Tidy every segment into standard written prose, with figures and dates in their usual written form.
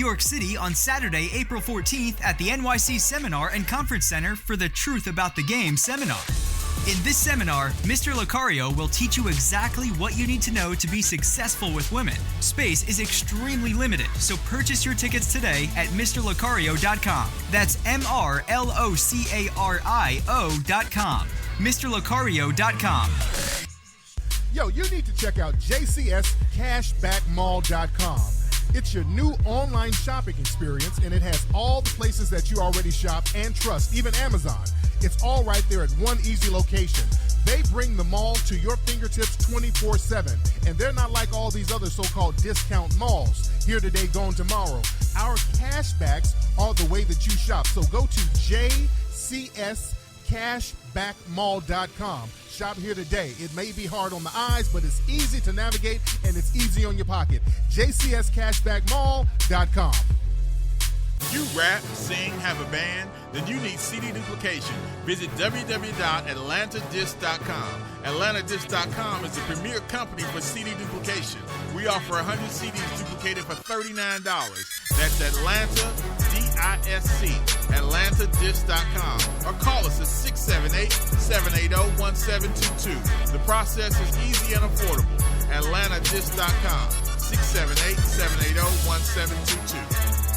York City on Saturday, April 14th at the NYC Seminar and Conference Center for the Truth About the Game seminar. In this seminar, Mr. Lucario will teach you exactly what you need to know to be successful with women. Space is extremely limited, so purchase your tickets today at MrLucario.com. That's MrLocario.com. MrLucario.com. Yo, you need to check out JCSCashbackMall.com. It's your new online shopping experience, and it has all the places that you already shop and trust, even Amazon. It's all right there at one easy location. They bring the mall to your fingertips 24/7, and they're not like all these other so-called discount malls. Here today, gone tomorrow. Our cashbacks are the way that you shop. So go to JCSCashbackMall.com. Shop here today. It may be hard on the eyes, but it's easy to navigate, and it's easy on your pocket. JCSCashbackMall.com. You rap, sing, have a band? Then you need CD duplication. Visit www.atlantadisc.com. Atlantadisc.com is the premier company for CD duplication. We offer 100 CDs duplicated for $39. That's Atlanta, D-I-S-C, atlantadisc.com. Or call us at 678-780-1722. The process is easy and affordable. Atlantadisc.com, 678-780-1722.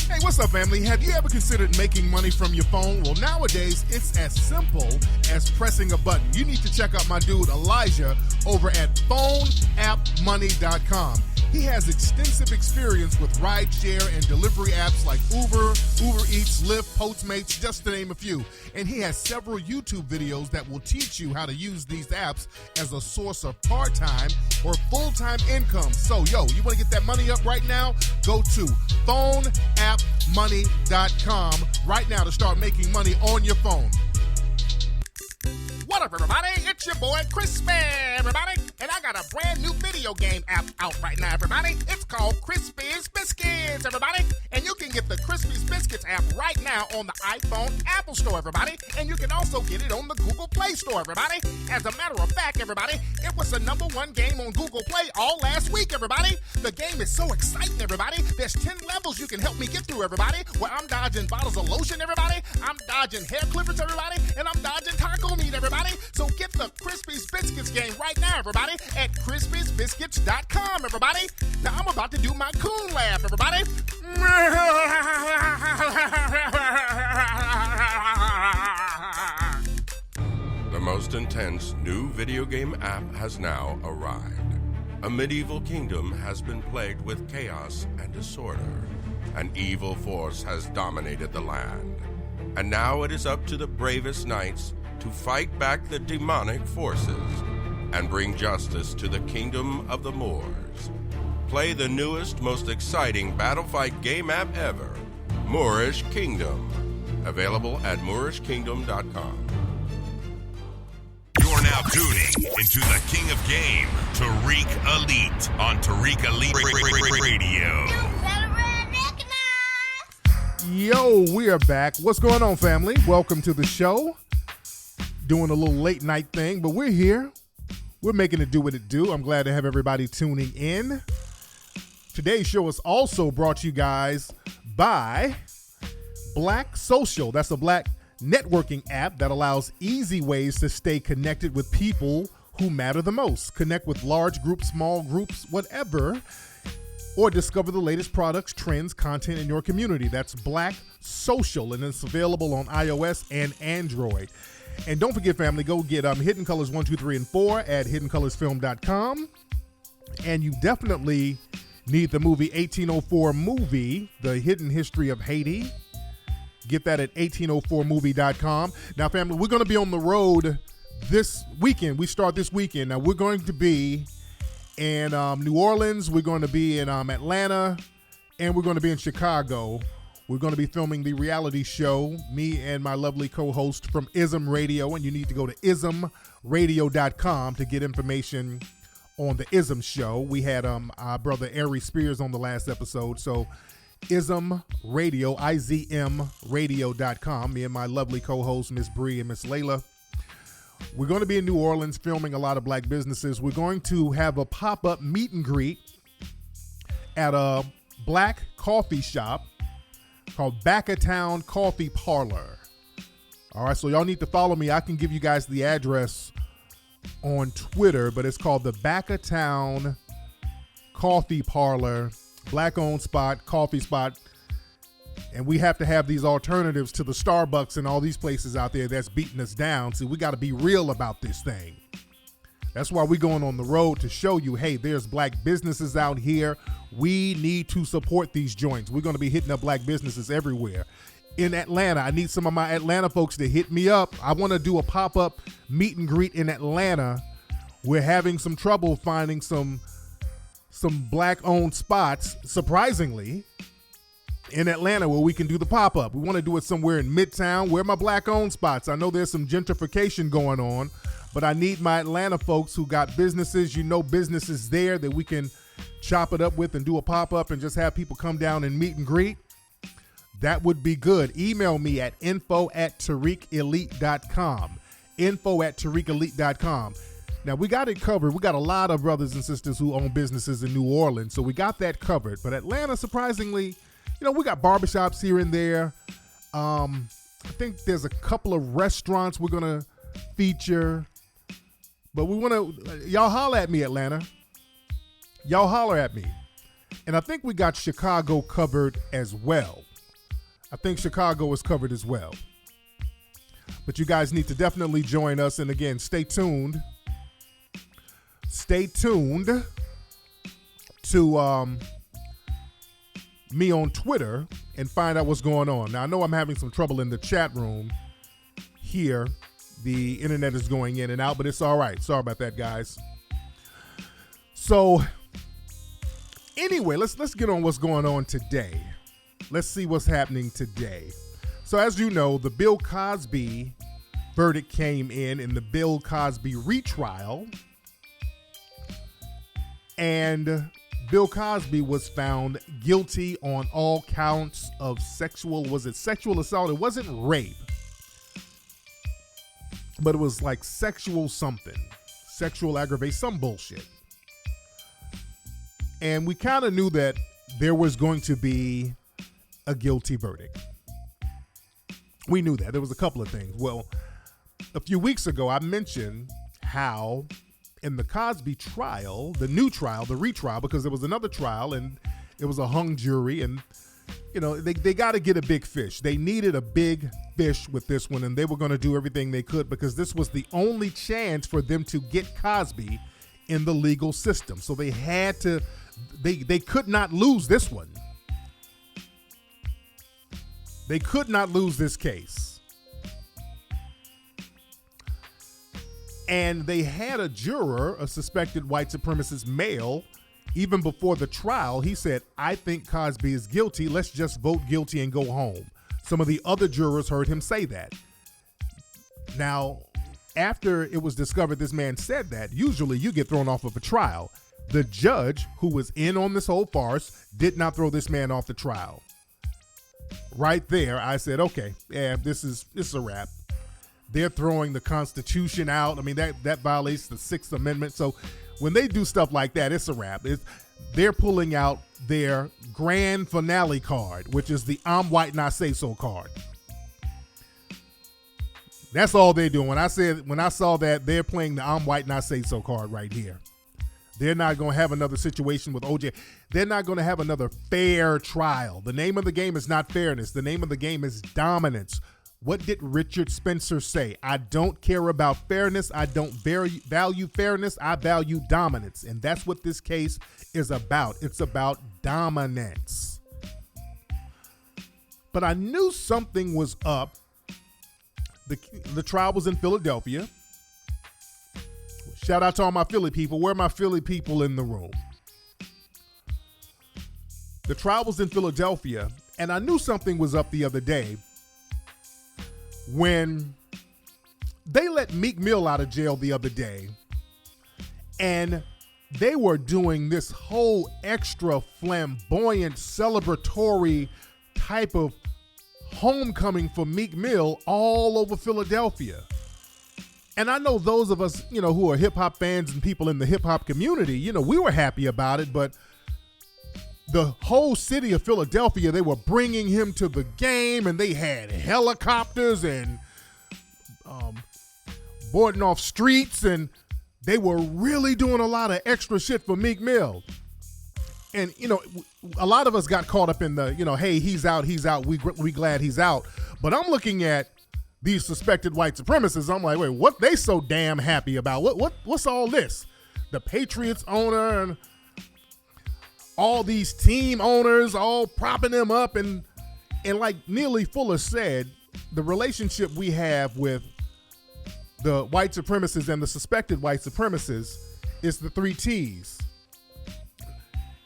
Hey, what's up, family? Have you ever considered making money from your phone? Well, nowadays, it's as simple as pressing a button. You need to check out my dude, Elijah, over at PhoneAppMoney.com. He has extensive experience with rideshare and delivery apps like Uber, Uber Eats, Lyft, Postmates, just to name a few. And he has several YouTube videos that will teach you how to use these apps as a source of part-time or full-time income. So, yo, you want to get that money up right now? Go to PhoneAppMoney.com right now to start making money on your phone. What up, everybody? It's your boy, Crispy, everybody. And I got a brand new video game app out right now, everybody. It's called Crispy's Biscuits, everybody. And you can get the Crispy's Biscuits app right now on the iPhone Apple Store, everybody. And you can also get it on the Google Play Store, everybody. As a matter of fact, everybody, it was the #1 game on Google Play all last week, everybody. The game is so exciting, everybody. There's 10 levels you can help me get through, everybody, where I'm dodging bottles of lotion, everybody. I'm dodging hair clippers, everybody. And I'm dodging taco meat, everybody. So get the Crispy's Biscuits game right now, everybody, at crispysbiscuits.com, everybody. Now I'm about to do my coon laugh, everybody. The most intense new video game app has now arrived. A medieval kingdom has been plagued with chaos and disorder. An evil force has dominated the land. And now it is up to the bravest knights to fight back the demonic forces and bring justice to the kingdom of the Moors. Play the newest, most exciting battle fight game app ever, Moorish Kingdom. Available at MoorishKingdom.com. You're now tuning into the King of Game, Tariq Elite, on Tariq Elite Radio. Yo, we are back. What's going on, family? Welcome to the show. Doing a little late night thing, but we're here. We're making it do what it do. I'm glad to have everybody tuning in. Today's show is also brought to you guys by Black Social. That's a Black networking app that allows easy ways to stay connected with people who matter the most. Connect with large groups, small groups, whatever, or discover the latest products, trends, content in your community. That's Black Social, and it's available on iOS and Android. And don't forget, family, go get Hidden Colors 1, 2, 3, and 4 at HiddenColorsFilm.com. And you definitely need the movie 1804 Movie, The Hidden History of Haiti. Get that at 1804movie.com. Now, family, we're going to be on the road this weekend. We start this weekend. Now, we're going to be in New Orleans. We're going to be in Atlanta. And we're going to be in Chicago. We're going to be filming the reality show, me and my lovely co-host from ISM Radio, and you need to go to ismradio.com to get information on the ISM show. We had our brother Ari Spears on the last episode, so ISM Radio, IZMradio.com, me and my lovely co-host, Miss Bree and Miss Layla. We're going to be in New Orleans filming a lot of black businesses. We're going to have a pop-up meet and greet at black coffee shop called Back of Town Coffee Parlor. All right, so y'all need to follow me. I can give you guys the address on Twitter, but it's called the Back of Town Coffee Parlor, black-owned spot, coffee spot. And we have to have these alternatives to the Starbucks and all these places out there that's beating us down. So we got to be real about this thing. That's why we're going on the road to show you, hey, there's black businesses out here. We need to support these joints. We're going to be hitting up black businesses everywhere. In Atlanta, I need some of my Atlanta folks to hit me up. I want to do a pop-up meet and greet in Atlanta. We're having some trouble finding some black-owned spots, surprisingly, in Atlanta where we can do the pop-up. We want to do it somewhere in Midtown. Where are my black-owned spots? I know there's some gentrification going on, but I need my Atlanta folks who got businesses, businesses there that we can chop it up with and do a pop-up and just have people come down and meet and greet. That would be good. Email me at info@TariqElite.com. info@TariqElite.com. Now, we got it covered. We got a lot of brothers and sisters who own businesses in New Orleans, so we got that covered. But Atlanta, surprisingly, we got barbershops here and there. I think there's a couple of restaurants we're going to feature. But we want to, y'all holler at me, Atlanta. Y'all holler at me. And I think we got Chicago covered as well. I think Chicago is covered as well. But you guys need to definitely join us. And again, stay tuned. Stay tuned to me on Twitter and find out what's going on. Now, I know I'm having some trouble in the chat room here. The internet is going in and out, but it's all right. Sorry about that, guys. So, anyway, let's get on what's going on today. Let's see what's happening today. So, as you know, the Bill Cosby verdict came in the Bill Cosby retrial. And Bill Cosby was found guilty on all counts of sexual assault? It wasn't rape, but it was like sexual something, sexual aggravation, some bullshit. And we kind of knew that there was going to be a guilty verdict. We knew that. There was a couple of things. Well, a few weeks ago, I mentioned how in the Cosby trial, the new trial, the retrial, because there was another trial and it was a hung jury, and they got to get a big fish. They needed a big fish with this one, and they were going to do everything they could because this was the only chance for them to get Cosby in the legal system. So they had to, they could not lose this one. They could not lose this case. And they had a juror, a suspected white supremacist male, even before the trial. He said, I think Cosby is guilty. Let's just vote guilty and go home. Some of the other jurors heard him say that. Now, after it was discovered this man said that, usually you get thrown off of a trial. The judge, who was in on this whole farce, did not throw this man off the trial. Right there, I said, okay, yeah, this is a wrap. They're throwing the Constitution out. I mean, that violates the Sixth Amendment. So when they do stuff like that, it's a wrap. They're pulling out their grand finale card, which is the I'm white and I say so card. That's all they're doing. When I saw that, they're playing the I'm white and I say so card right here. They're not going to have another situation with OJ. They're not going to have another fair trial. The name of the game is not fairness. The name of the game is dominance. What did Richard Spencer say? I don't care about fairness. I don't value fairness. I value dominance. And that's what this case is about. It's about dominance. But I knew something was up. The trial was in Philadelphia. Shout out to all my Philly people. Where are my Philly people in the room? The trial was in Philadelphia, and I knew something was up the other day when they let Meek Mill out of jail the other day, and they were doing this whole extra flamboyant, celebratory type of homecoming for Meek Mill all over Philadelphia. And I know those of us, who are hip hop fans and people in the hip hop community, we were happy about it, but the whole city of Philadelphia, they were bringing him to the game, and they had helicopters and boarding off streets, and they were really doing a lot of extra shit for Meek Mill. And, you know, a lot of us got caught up in the, you know, hey, he's out, we glad he's out. But I'm looking at these suspected white supremacists. I'm like, wait, what they so damn happy about? What's all this? The Patriots owner and all these team owners all propping them up. And like Neely Fuller said, the relationship we have with the white supremacists and the suspected white supremacists is the 3 T's.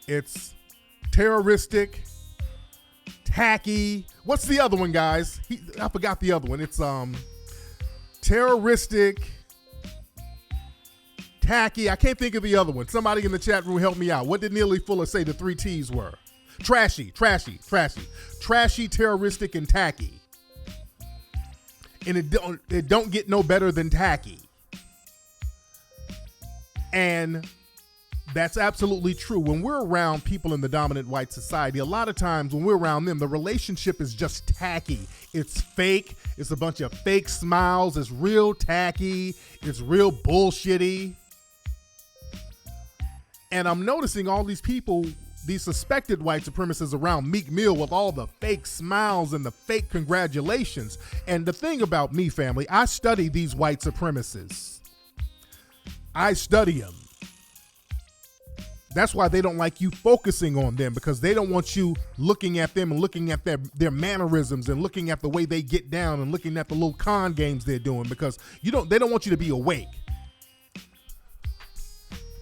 It's terroristic, tacky. What's the other one, guys? I forgot the other one. It's terroristic, tacky. I can't think of the other one. Somebody in the chat room help me out. What did Neely Fuller say the 3 T's were? Trashy, terroristic, and tacky. And it don't get no better than tacky. And that's absolutely true. When we're around people in the dominant white society, a lot of times when we're around them, the relationship is just tacky. It's fake. It's a bunch of fake smiles. It's real tacky. It's real bullshitty. And I'm noticing all these people, these suspected white supremacists around Meek Mill with all the fake smiles and the fake congratulations. And the thing about me, family, I study these white supremacists. I study them. That's why they don't like you focusing on them, because they don't want you looking at them and looking at their mannerisms and looking at the way they get down and looking at the little con games they're doing, because they don't want you to be awake.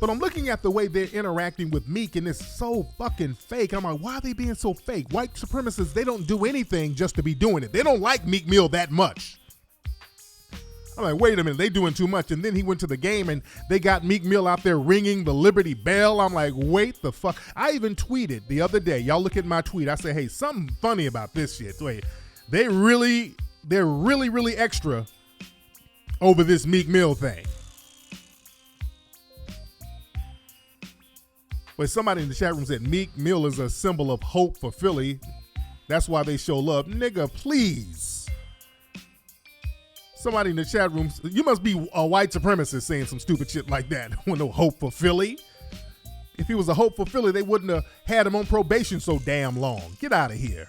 But I'm looking at the way they're interacting with Meek, and it's so fucking fake. I'm like, why are they being so fake? White supremacists, they don't do anything just to be doing it. They don't like Meek Mill that much. I'm like, wait a minute, they doing too much. And then he went to the game and they got Meek Mill out there ringing the Liberty Bell. I'm like, wait the fuck. I even tweeted the other day. Y'all look at my tweet. I say, hey, something funny about this shit. Wait, they're really extra over this Meek Mill thing. But somebody in the chat room said Meek Mill is a symbol of hope for Philly. That's why they show love. Nigga, please. Somebody in the chat room, you must be a white supremacist saying some stupid shit like that. With no hope for Philly. If he was a hope for Philly, they wouldn't have had him on probation so damn long. Get out of here.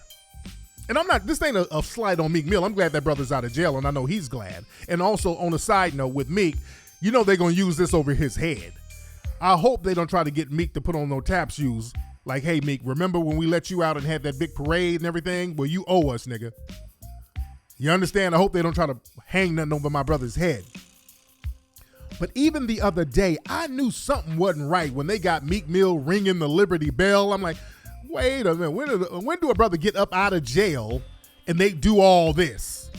And this ain't a slight on Meek Mill. I'm glad that brother's out of jail, and I know he's glad. And also, on a side note with Meek, you know they're going to use this over his head. I hope they don't try to get Meek to put on no tap shoes. Like, hey, Meek, remember when we let you out and had that big parade and everything? Well, you owe us, nigga. You understand? I hope they don't try to hang nothing over my brother's head. But even the other day, I knew something wasn't right when they got Meek Mill ringing the Liberty Bell. I'm like, wait a minute. When do a brother get up out of jail and they do all this?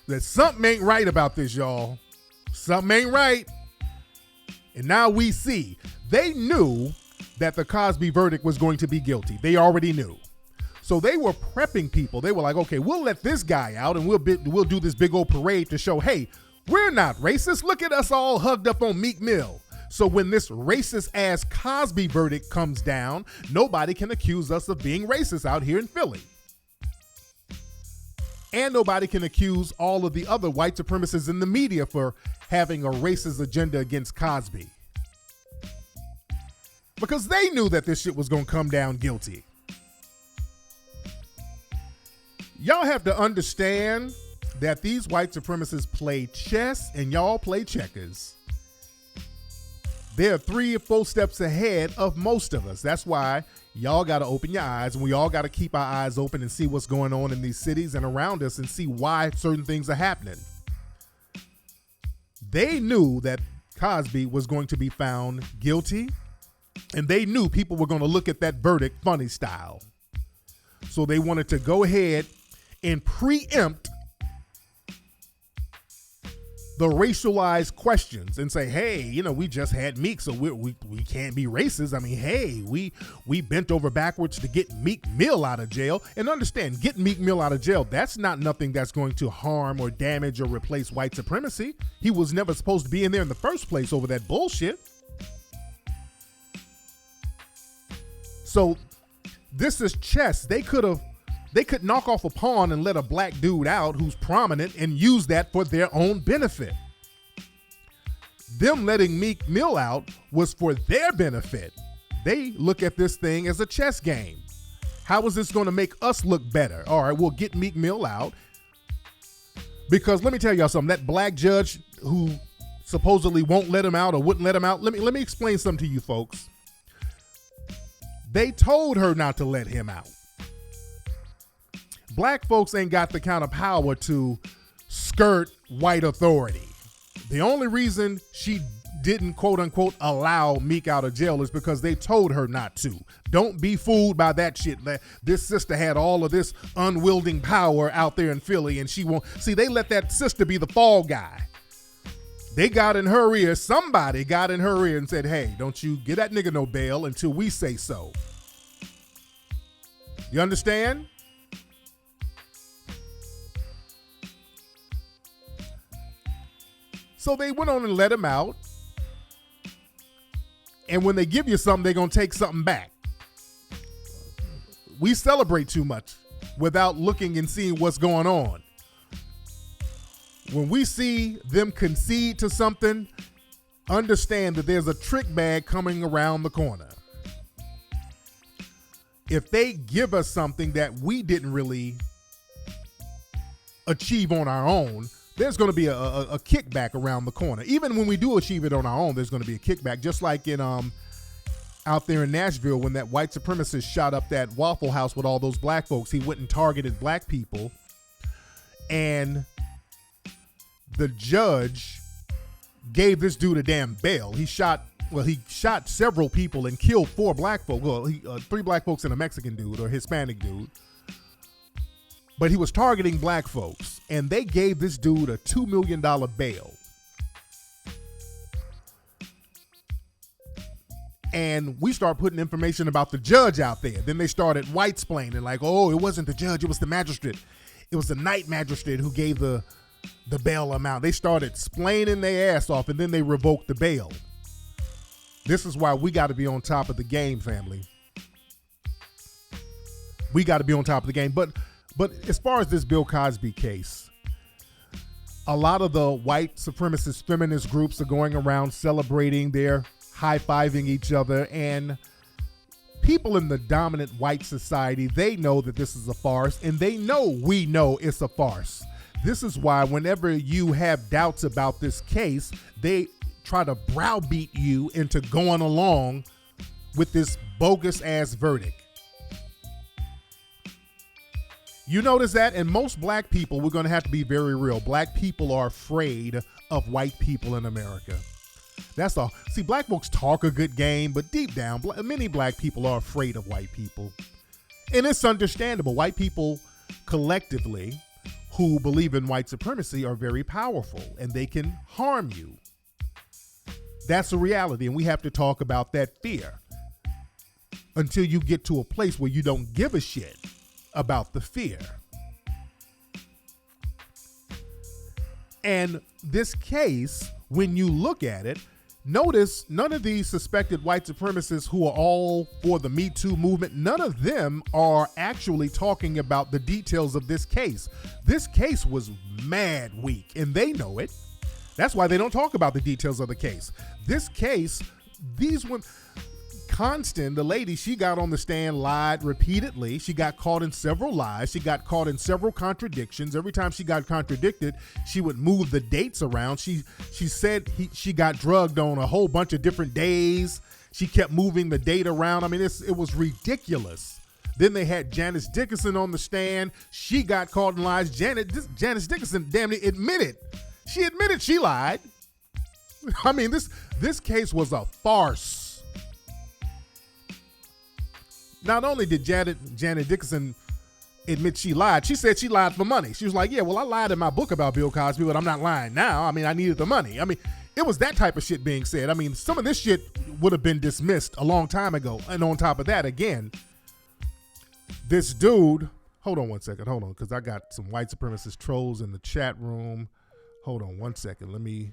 That something ain't right about this, y'all. Something ain't right. And now we see. They knew that the Cosby verdict was going to be guilty. They already knew. So they were prepping people. They were like, okay, we'll let this guy out and we'll do this big old parade to show, hey, we're not racist. Look at us all hugged up on Meek Mill. So when this racist ass Cosby verdict comes down, nobody can accuse us of being racist out here in Philly. And nobody can accuse all of the other white supremacists in the media for having a racist agenda against Cosby. Because they knew that this shit was going to come down guilty. Y'all have to understand that these white supremacists play chess and y'all play checkers. They're 3 or 4 steps ahead of most of us. That's why y'all got to open your eyes, and we all got to keep our eyes open and see what's going on in these cities and around us and see why certain things are happening. They knew that Cosby was going to be found guilty, and they knew people were going to look at that verdict funny style. So they wanted to go ahead and preempt the racialized questions and say, hey, you know, we just had Meek, so we can't be racist. I mean, hey, we bent over backwards to get Meek Mill out of jail. And understand, getting Meek Mill out of jail, that's not nothing that's going to harm or damage or replace white supremacy. He was never supposed to be in there in the first place over that bullshit. So this is chess. They could knock off a pawn and let a black dude out who's prominent and use that for their own benefit. Them letting Meek Mill out was for their benefit. They look at this thing as a chess game. How is this going to make us look better? All right, we'll get Meek Mill out. Because let me tell y'all something, that black judge who supposedly won't let him out or wouldn't let him out, let me explain something to you folks. They told her not to let him out. Black folks ain't got the kind of power to skirt white authority. The only reason she didn't, quote unquote, allow Meek out of jail is because they told her not to. Don't be fooled by that shit. This sister had all of this unwielding power out there in Philly and she won't. See, they let that sister be the fall guy. They got in her ear, somebody got in her ear and said, hey, don't you get that nigga no bail until we say so. You understand? So they went on and let him out. And when they give you something, they're going to take something back. We celebrate too much without looking and seeing what's going on. When we see them concede to something, understand that there's a trick bag coming around the corner. If they give us something that we didn't really achieve on our own, there's going to be a kickback around the corner. Even when we do achieve it on our own, there's going to be a kickback. Just like in out there in Nashville when that white supremacist shot up that Waffle House with all those black folks. He went and targeted black people. And the judge gave this dude a damn bail. He shot several people and killed 4 black folks. Well, 3 black folks and a Mexican dude or Hispanic dude. But he was targeting black folks, and they gave this dude a $2 million bail. And we start putting information about the judge out there. Then they started white-splaining, like, oh, it wasn't the judge, it was the magistrate. It was the night magistrate who gave the bail amount. They started splaining their ass off, and then they revoked the bail. This is why we got to be on top of the game, family. We got to be on top of the game. But as far as this Bill Cosby case, a lot of the white supremacist feminist groups are going around celebrating, they're high-fiving each other, and people in the dominant white society, they know that this is a farce, and they know we know it's a farce. This is why whenever you have doubts about this case, they try to browbeat you into going along with this bogus-ass verdict. You notice that? And most black people, we're going to have to be very real. Black people are afraid of white people in America. That's all. See, black folks talk a good game, but deep down, many black people are afraid of white people. And it's understandable. White people collectively who believe in white supremacy are very powerful and they can harm you. That's a reality. And we have to talk about that fear until you get to a place where you don't give a shit about the fear. And this case, when you look at it, notice none of these suspected white supremacists who are all for the Me Too movement, none of them are actually talking about the details of this case. This case was mad weak, and they know it. That's why they don't talk about the details of the case. This case, these women, Constant, the lady, she got on the stand, lied repeatedly. She got caught in several lies. She got caught in several contradictions. Every time she got contradicted, she would move the dates around. She said she got drugged on a whole bunch of different days. She kept moving the date around. I mean, it was ridiculous. Then they had Janice Dickinson on the stand. She got caught in lies. Janice Dickinson damn near admitted. She admitted she lied. I mean, this case was a farce. Not only did Janet Dickinson admit she lied, she said she lied for money. She was like, yeah, well, I lied in my book about Bill Cosby, but I'm not lying now. I mean, I needed the money. I mean, it was that type of shit being said. I mean, some of this shit would have been dismissed a long time ago. And on top of that, again, this dude, hold on one second, because I got some white supremacist trolls in the chat room. Hold on one second. Let me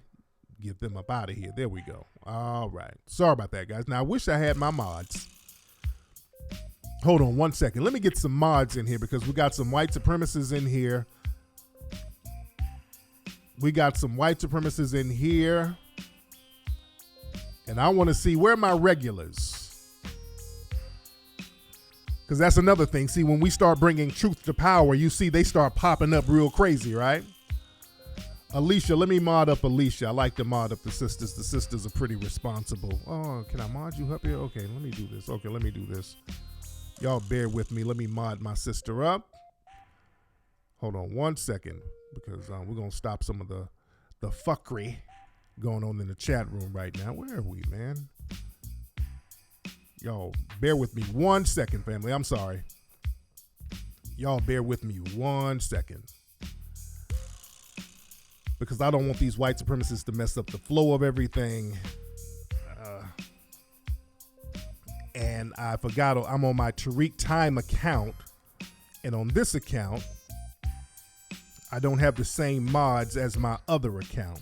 get them up out of here. There we go. All right. Sorry about that, guys. Now, I wish I had my mods. Hold on 1 second. Let me get some mods in here because we got some white supremacists in here. And I want to see where are my regulars. Because that's another thing. See, when we start bringing truth to power, you see they start popping up real crazy, right? Alicia, let me mod up Alicia. I like to mod up the sisters. The sisters are pretty responsible. Oh, can I mod you up here? Okay, let me do this. Y'all bear with me. Let me mod my sister up. Hold on 1 second because we're going to stop some of the fuckery going on in the chat room right now. Where are we, man? Y'all bear with me 1 second, family. I'm sorry. Y'all bear with me 1 second. Because I don't want these white supremacists to mess up the flow of everything. And I forgot I'm on my Tariq Time account. And on this account, I don't have the same mods as my other account.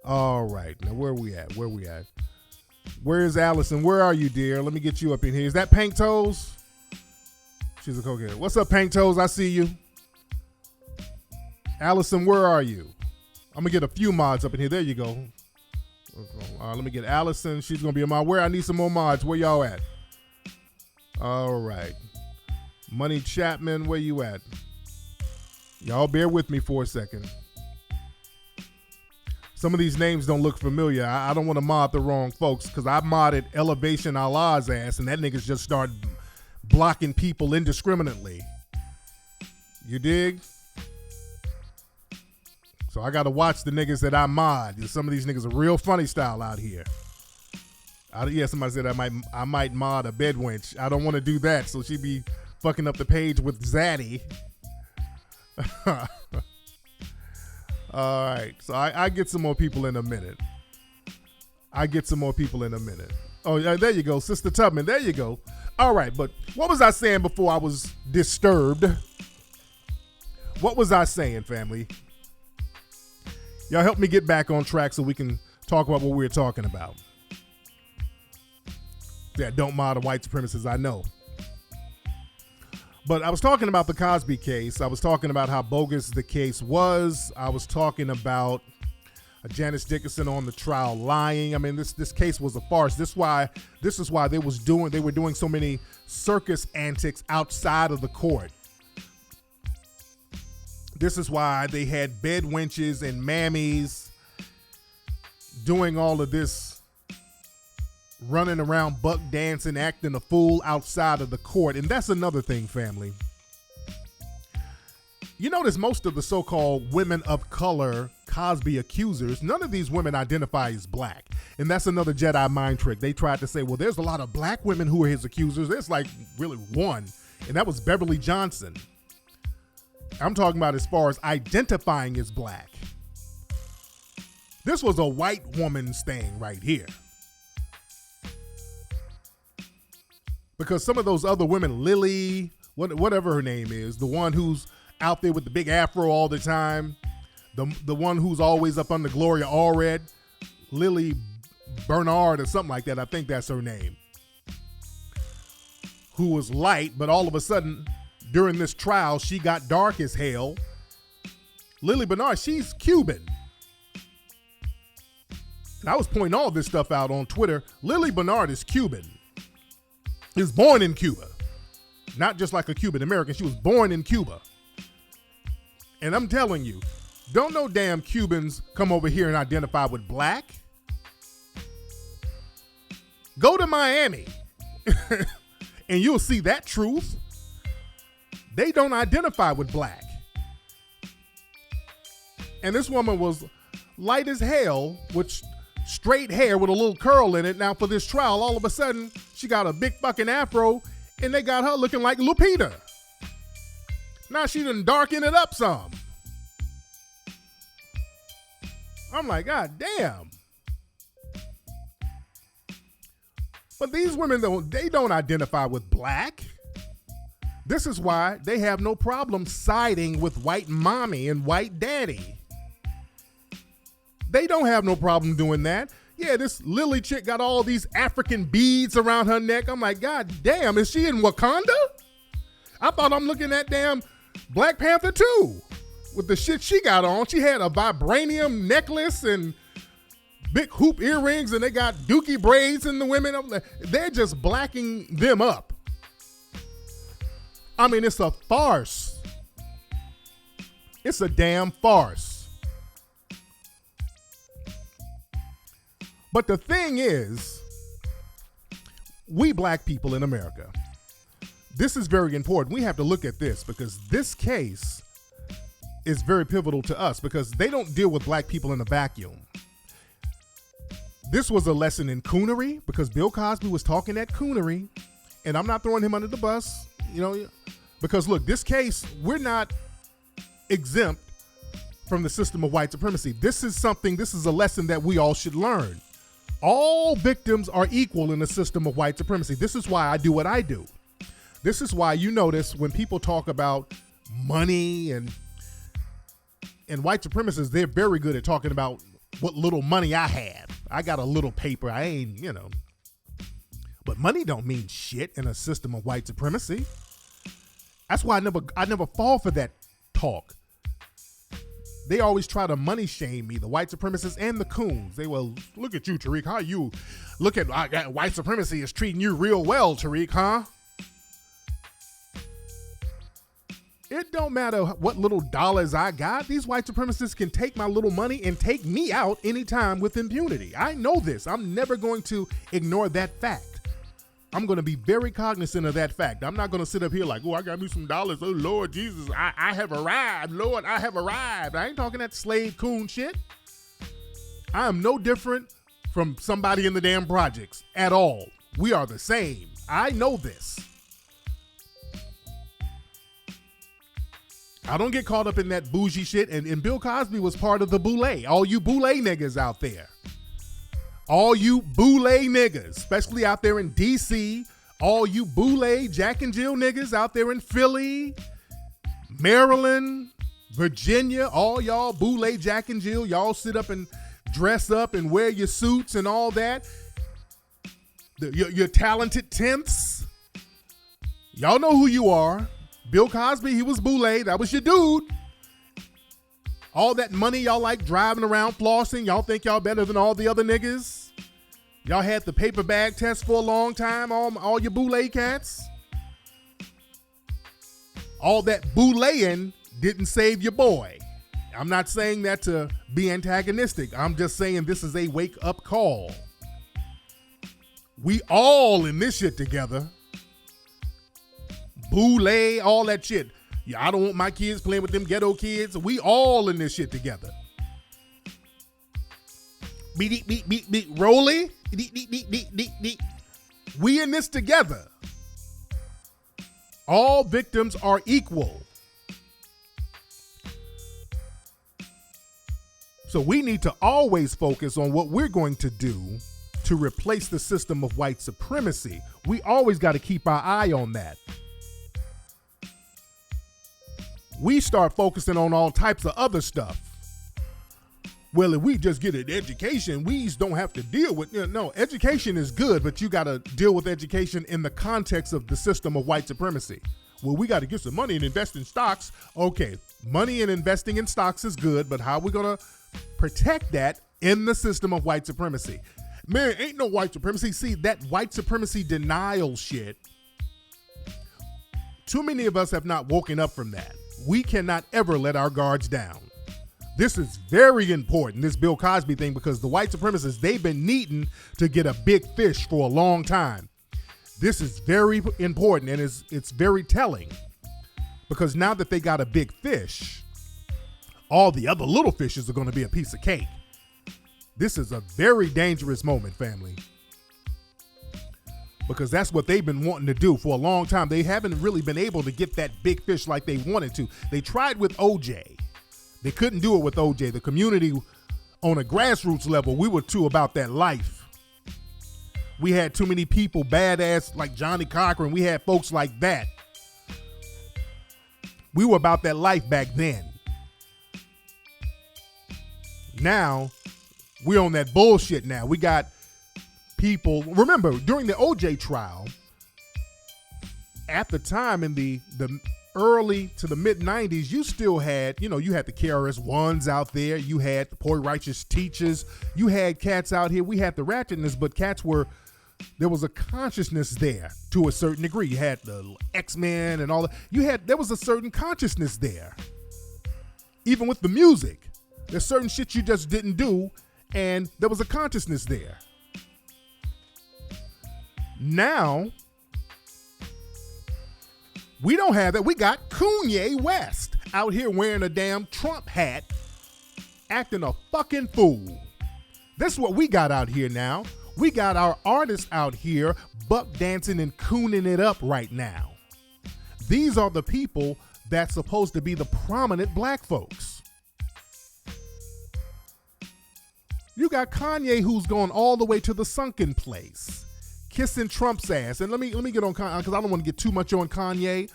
All right. Now, where are we at? Where is Allison? Where are you, dear? Let me get you up in here. Is that Pink Toes? She's a cokehead. What's up, Pink Toes? I see you. Allison, where are you? I'm going to get a few mods up in here. There you go. Let me get Allison. She's going to be in my where. I need some more mods. Where y'all at? All right. Money Chapman, where you at? Y'all bear with me for a second. Some of these names don't look familiar. I don't want to mod the wrong folks because I modded Elevation Allah's ass and that niggas just started blocking people indiscriminately. You dig? So I got to watch the niggas that I mod. Some of these niggas are real funny style out here. Somebody said I might mod a bed wench. I don't want to do that. So she be fucking up the page with Zaddy. All right. So I get some more people in a minute. Oh, yeah, there you go. Sister Tubman. There you go. All right. But what was I saying before I was disturbed? What was I saying, family? Y'all help me get back on track so we can talk about what we're talking about. Yeah, don't mod a white supremacist, I know. But I was talking about the Cosby case. I was talking about how bogus the case was. I was talking about Janice Dickinson on the trial lying. I mean, this case was a farce. This is why they were doing so many circus antics outside of the court. This is why they had bed wenches and mammies doing all of this, running around buck dancing, acting a fool outside of the court. And that's another thing, family. You notice most of the so-called women of color Cosby accusers, none of these women identify as black. And that's another Jedi mind trick. They tried to say, well, there's a lot of black women who are his accusers. There's like really one, and that was Beverly Johnson. I'm talking about as far as identifying as black. This was a white woman's thing right here. Because some of those other women, Lily, whatever her name is, the one who's out there with the big afro all the time, the one who's always up under Gloria Allred, Lily Bernard or something like that, I think that's her name, who was light, but all of a sudden, during this trial, she got dark as hell. Lily Bernard, she's Cuban. And I was pointing all this stuff out on Twitter. Lily Bernard is Cuban. She was born in Cuba. Not just like a Cuban American. She was born in Cuba. And I'm telling you, don't no damn Cubans come over here and identify with black. Go to Miami and you'll see that truth. They don't identify with black. And this woman was light as hell with straight hair with a little curl in it. Now for this trial, all of a sudden, she got a big fucking afro and they got her looking like Lupita. Now she done darken it up some. I'm like, God damn. But these women, they don't identify with black. This is why they have no problem siding with white mommy and white daddy. They don't have no problem doing that. Yeah, this Lily chick got all these African beads around her neck. I'm like, God damn, is she in Wakanda? I thought I'm looking at damn Black Panther too. With the shit she got on. She had a vibranium necklace and big hoop earrings, and they got dookie braids in the women. They're just blacking them up. I mean, it's a farce. It's a damn farce. But the thing is, we black people in America, this is very important. We have to look at this because this case is very pivotal to us because they don't deal with black people in a vacuum. This was a lesson in coonery because Bill Cosby was talking that coonery, and I'm not throwing him under the bus, because look, this case, we're not exempt from the system of white supremacy. This is a lesson that we all should learn. All victims are equal in the system of white supremacy. This is why I do what I do. This is why you notice when people talk about money and white supremacists, they're very good at talking about what little money I have. I got a little paper. I ain't, But money don't mean shit in a system of white supremacy. That's why I never fall for that talk. They always try to money shame me, the white supremacists and the coons. They will look at you, Tariq. How you look at white supremacy is treating you real well, Tariq, huh? It don't matter what little dollars I got. These white supremacists can take my little money and take me out anytime with impunity. I know this. I'm never going to ignore that fact. I'm going to be very cognizant of that fact. I'm not going to sit up here like, oh, I got me some dollars. Oh, Lord Jesus, I have arrived. Lord, I have arrived. I ain't talking that slave coon shit. I am no different from somebody in the damn projects at all. We are the same. I know this. I don't get caught up in that bougie shit. And Bill Cosby was part of the boule. All you boule niggas out there. All you boule niggas, especially out there in D.C., all you boule Jack and Jill niggas out there in Philly, Maryland, Virginia, all y'all boule Jack and Jill, y'all sit up and dress up and wear your suits and all that. Your talented tenths. Y'all know who you are. Bill Cosby, he was boule. That was your dude. All that money y'all like driving around flossing, y'all think y'all better than all the other niggas? Y'all had the paper bag test for a long time, all your boule cats? All that bouleing didn't save your boy. I'm not saying that to be antagonistic. I'm just saying this is a wake-up call. We all in this shit together. Boule, all that shit. Yeah, I don't want my kids playing with them ghetto kids. We all in this shit together. Beat, beat, beat, beat, Rolly. We in this together. All victims are equal. So we need to always focus on what we're going to do to replace the system of white supremacy. We always got to keep our eye on that. We start focusing on all types of other stuff. Well, if we just get an education, we don't have to deal with, no, education is good, but you got to deal with education in the context of the system of white supremacy. Well, we got to get some money and invest in stocks. Okay, money and investing in stocks is good, but how are we going to protect that in the system of white supremacy? Man, ain't no white supremacy. See, that white supremacy denial shit, too many of us have not woken up from that. We cannot ever let our guards down. This is very important, this Bill Cosby thing, because the white supremacists, they've been needing to get a big fish for a long time. This is very important, and it's very telling, because now that they got a big fish, all the other little fishes are going to be a piece of cake. This is a very dangerous moment, family, because that's what they've been wanting to do for a long time. They haven't really been able to get that big fish like they wanted to. They tried with OJ. They couldn't do it with OJ. The community on a grassroots level, we were too about that life. We had too many people, badass like Johnny Cochran. We had folks like that. We were about that life back then. Now, We're on that bullshit now. We got people. Remember, during the OJ trial, at the time in the early to the mid 90s, you still had, you had the KRS-Ones out there. You had the Poor Righteous Teachers. You had cats out here. We had the ratchetness, but cats there was a consciousness there to a certain degree. You had the X-Men and all that. There was a certain consciousness there. Even with the music, there's certain shit you just didn't do, and there was a consciousness there. Now, we don't have that. We got Kanye West out here wearing a damn Trump hat, acting a fucking fool. That's what we got out here now. We got our artists out here buck dancing and cooning it up right now. These are the people that's supposed to be the prominent black folks. You got Kanye, who's gone all the way to the sunken place, kissing Trump's ass. And let me get on Kanye, because I don't want to get too much on Kanye,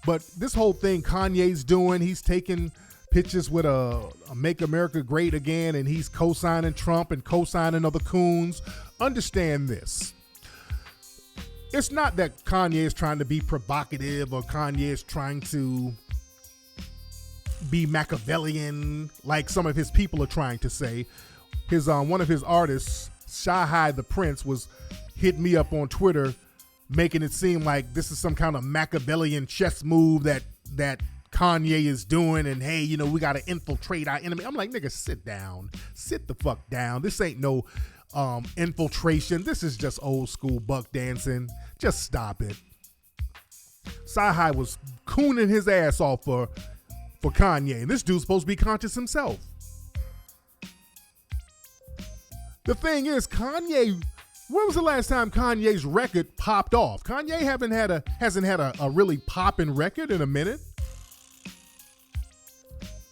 but this whole thing Kanye's doing, he's taking pictures with a Make America Great Again, and he's co-signing Trump and co-signing other coons. Understand this. It's not that Kanye is trying to be provocative or Kanye is trying to be Machiavellian like some of his people are trying to say. One of his artists, Shy the Prince, was hit me up on Twitter making it seem like this is some kind of Machiavellian chess move that Kanye is doing, and hey, we got to infiltrate our enemy. I'm like, nigga, sit down. Sit the fuck down. This ain't no infiltration. This is just old school buck dancing. Just stop it. Sci-Hi was cooning his ass off for Kanye, and this dude's supposed to be conscious himself. The thing is, Kanye, when was the last time Kanye's record popped off? Kanye hasn't had a really popping record in a minute.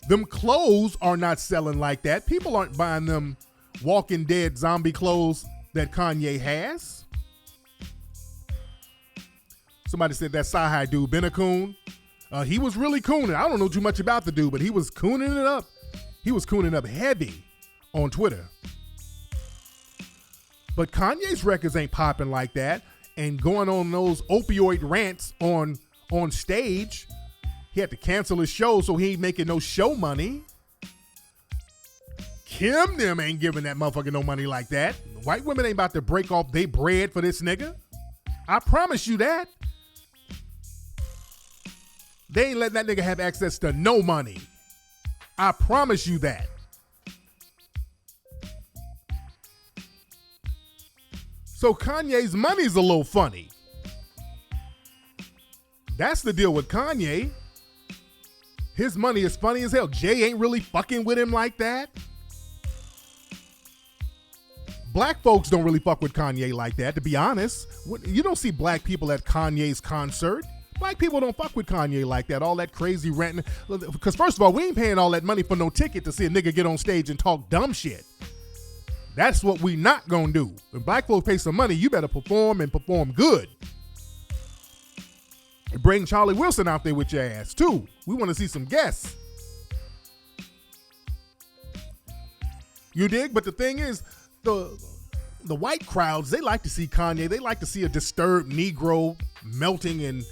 Them clothes are not selling like that. People aren't buying them Walking Dead zombie clothes that Kanye has. Somebody said that Sci-Hi dude been a coon. He was really cooning. I don't know too much about the dude, but he was cooning it up. He was cooning up heavy on Twitter. But Kanye's records ain't popping like that. And going on those opioid rants on stage, he had to cancel his show, so he ain't making no show money. Kim them ain't giving that motherfucker no money like that. White women ain't about to break off their bread for this nigga. I promise you that. They ain't letting that nigga have access to no money. I promise you that. So Kanye's money's a little funny. That's the deal with Kanye. His money is funny as hell. Jay ain't really fucking with him like that. Black folks don't really fuck with Kanye like that, to be honest. You don't see black people at Kanye's concert. Black people don't fuck with Kanye like that. All that crazy ranting. Because first of all, we ain't paying all that money for no ticket to see a nigga get on stage and talk dumb shit. That's what we not gonna do. When black folks pay some money, you better perform and perform good. Bring Charlie Wilson out there with your ass too. We want to see some guests. You dig? But the thing is, the white crowds, they like to see Kanye. They like to see a disturbed Negro melting and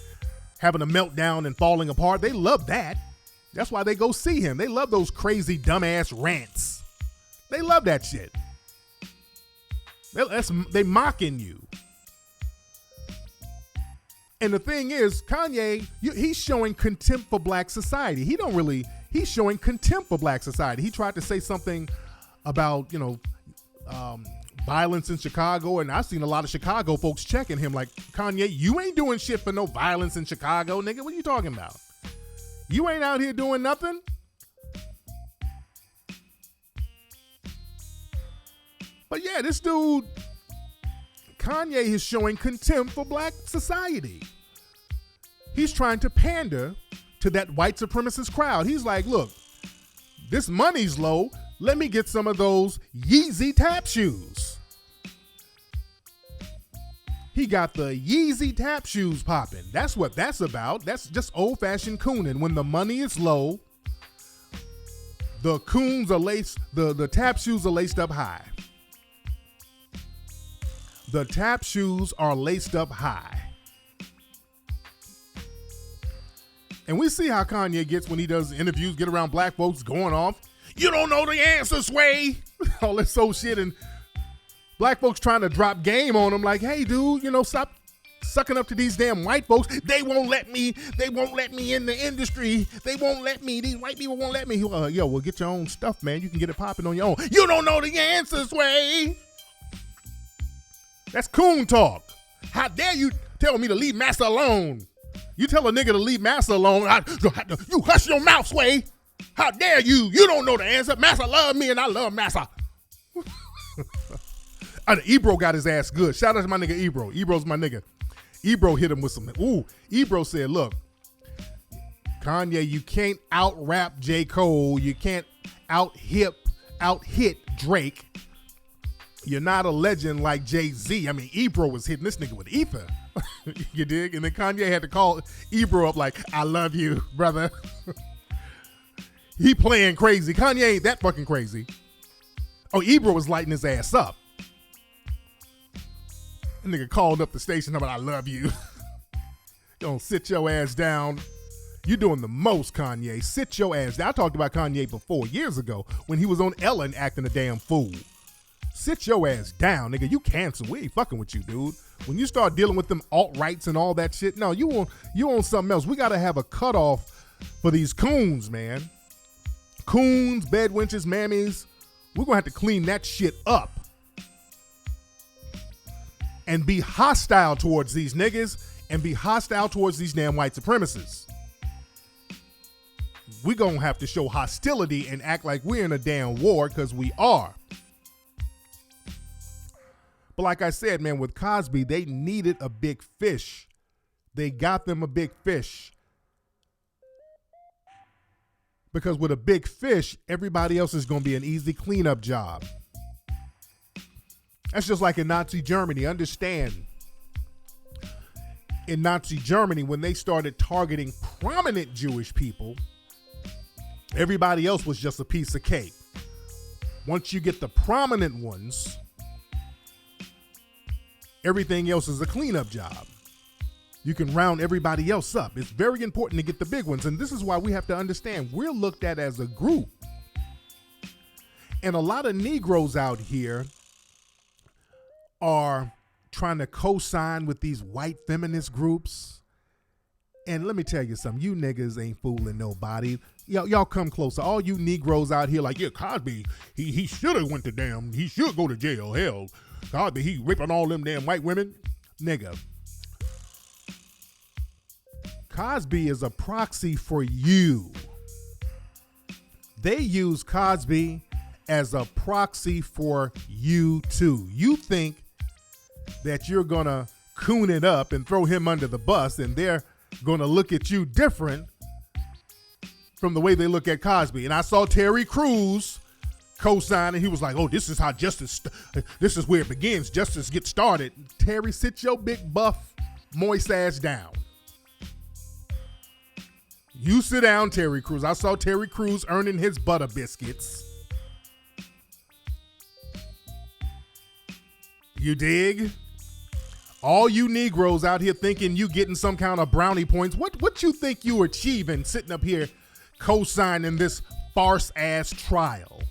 having a meltdown and falling apart. They love that. That's why they go see him. They love those crazy dumbass rants. They love that shit. They mocking you. And the thing is, Kanye, he's showing contempt for black society. He's showing contempt for black society. He tried to say something about, violence in Chicago, and I've seen a lot of Chicago folks checking him like, Kanye, you ain't doing shit for no violence in Chicago, nigga. What are you talking about? You ain't out here doing nothing. But yeah, this dude, Kanye, is showing contempt for black society. He's trying to pander to that white supremacist crowd. He's like, look, this money's low. Let me get some of those Yeezy tap shoes. He got the Yeezy tap shoes popping. That's what that's about. That's just old-fashioned cooning. When the money is low, the coons are laced, the tap shoes are laced up high. The tap shoes are laced up high. And we see how Kanye gets when he does interviews, get around black folks going off. You don't know the answer, Sway. All this old shit. And black folks trying to drop game on him like, hey, dude, stop sucking up to these damn white folks. They won't let me in the industry. They won't let me. These white people won't let me. Yo, well, get your own stuff, man. You can get it popping on your own. You don't know the answer, Sway. That's coon talk. How dare you tell me to leave Massa alone? You tell a nigga to leave Massa alone. You hush your mouth, Sway. How dare you? You don't know the answer. Massa love me and I love Massa. Ebro got his ass good. Shout out to my nigga Ebro. Ebro's my nigga. Ebro hit him with some. Ebro said, look, Kanye, you can't out-rap J. Cole. You can't out-hit Drake. You're not a legend like Jay-Z. I mean, Ebro was hitting this nigga with ether. You dig? And then Kanye had to call Ebro up like, I love you, brother. He playing crazy. Kanye ain't that fucking crazy. Oh, Ebro was lighting his ass up. That nigga called up the station about, I love you. You don't sit your ass down. You doing the most, Kanye. Sit your ass down. I talked about Kanye before, years ago, when he was on Ellen acting a damn fool. Sit your ass down, nigga. You cancel. We ain't fucking with you, dude. When you start dealing with them alt-rights and all that shit, no, you on something else. We got to have a cutoff for these coons, man. Coons, bedwenches, mammies. We're going to have to clean that shit up. And be hostile towards these niggas and be hostile towards these damn white supremacists. We're going to have to show hostility and act like we're in a damn war, because we are. But like I said, man, with Cosby, they needed a big fish. They got them a big fish. Because with a big fish, everybody else is going to be an easy cleanup job. That's just like in Nazi Germany. Understand, in Nazi Germany, when they started targeting prominent Jewish people, everybody else was just a piece of cake. Once you get the prominent ones, everything else is a cleanup job. You can round everybody else up. It's very important to get the big ones. And this is why we have to understand we're looked at as a group. And a lot of Negroes out here are trying to co-sign with these white feminist groups. And let me tell you something. You niggas ain't fooling nobody. Y'all come closer. All you Negroes out here like, yeah, Cosby, he should have went to damn, he should go to jail. Hell, Cosby, he raping all them damn white women. Nigga. Cosby is a proxy for you. They use Cosby as a proxy for you too. You think that you're gonna coon it up and throw him under the bus, and they're gonna look at you different from the way they look at Cosby. And I saw Terry Crews co-sign, and he was like, oh, this is how justice, this is where it begins. Justice gets started. Terry, sit your big buff moist ass down. You sit down, Terry Crews. I saw Terry Crews earning his butter biscuits. You dig? All you Negroes out here thinking you getting some kind of brownie points. What you think you achieving sitting up here co-signing this farce ass trial?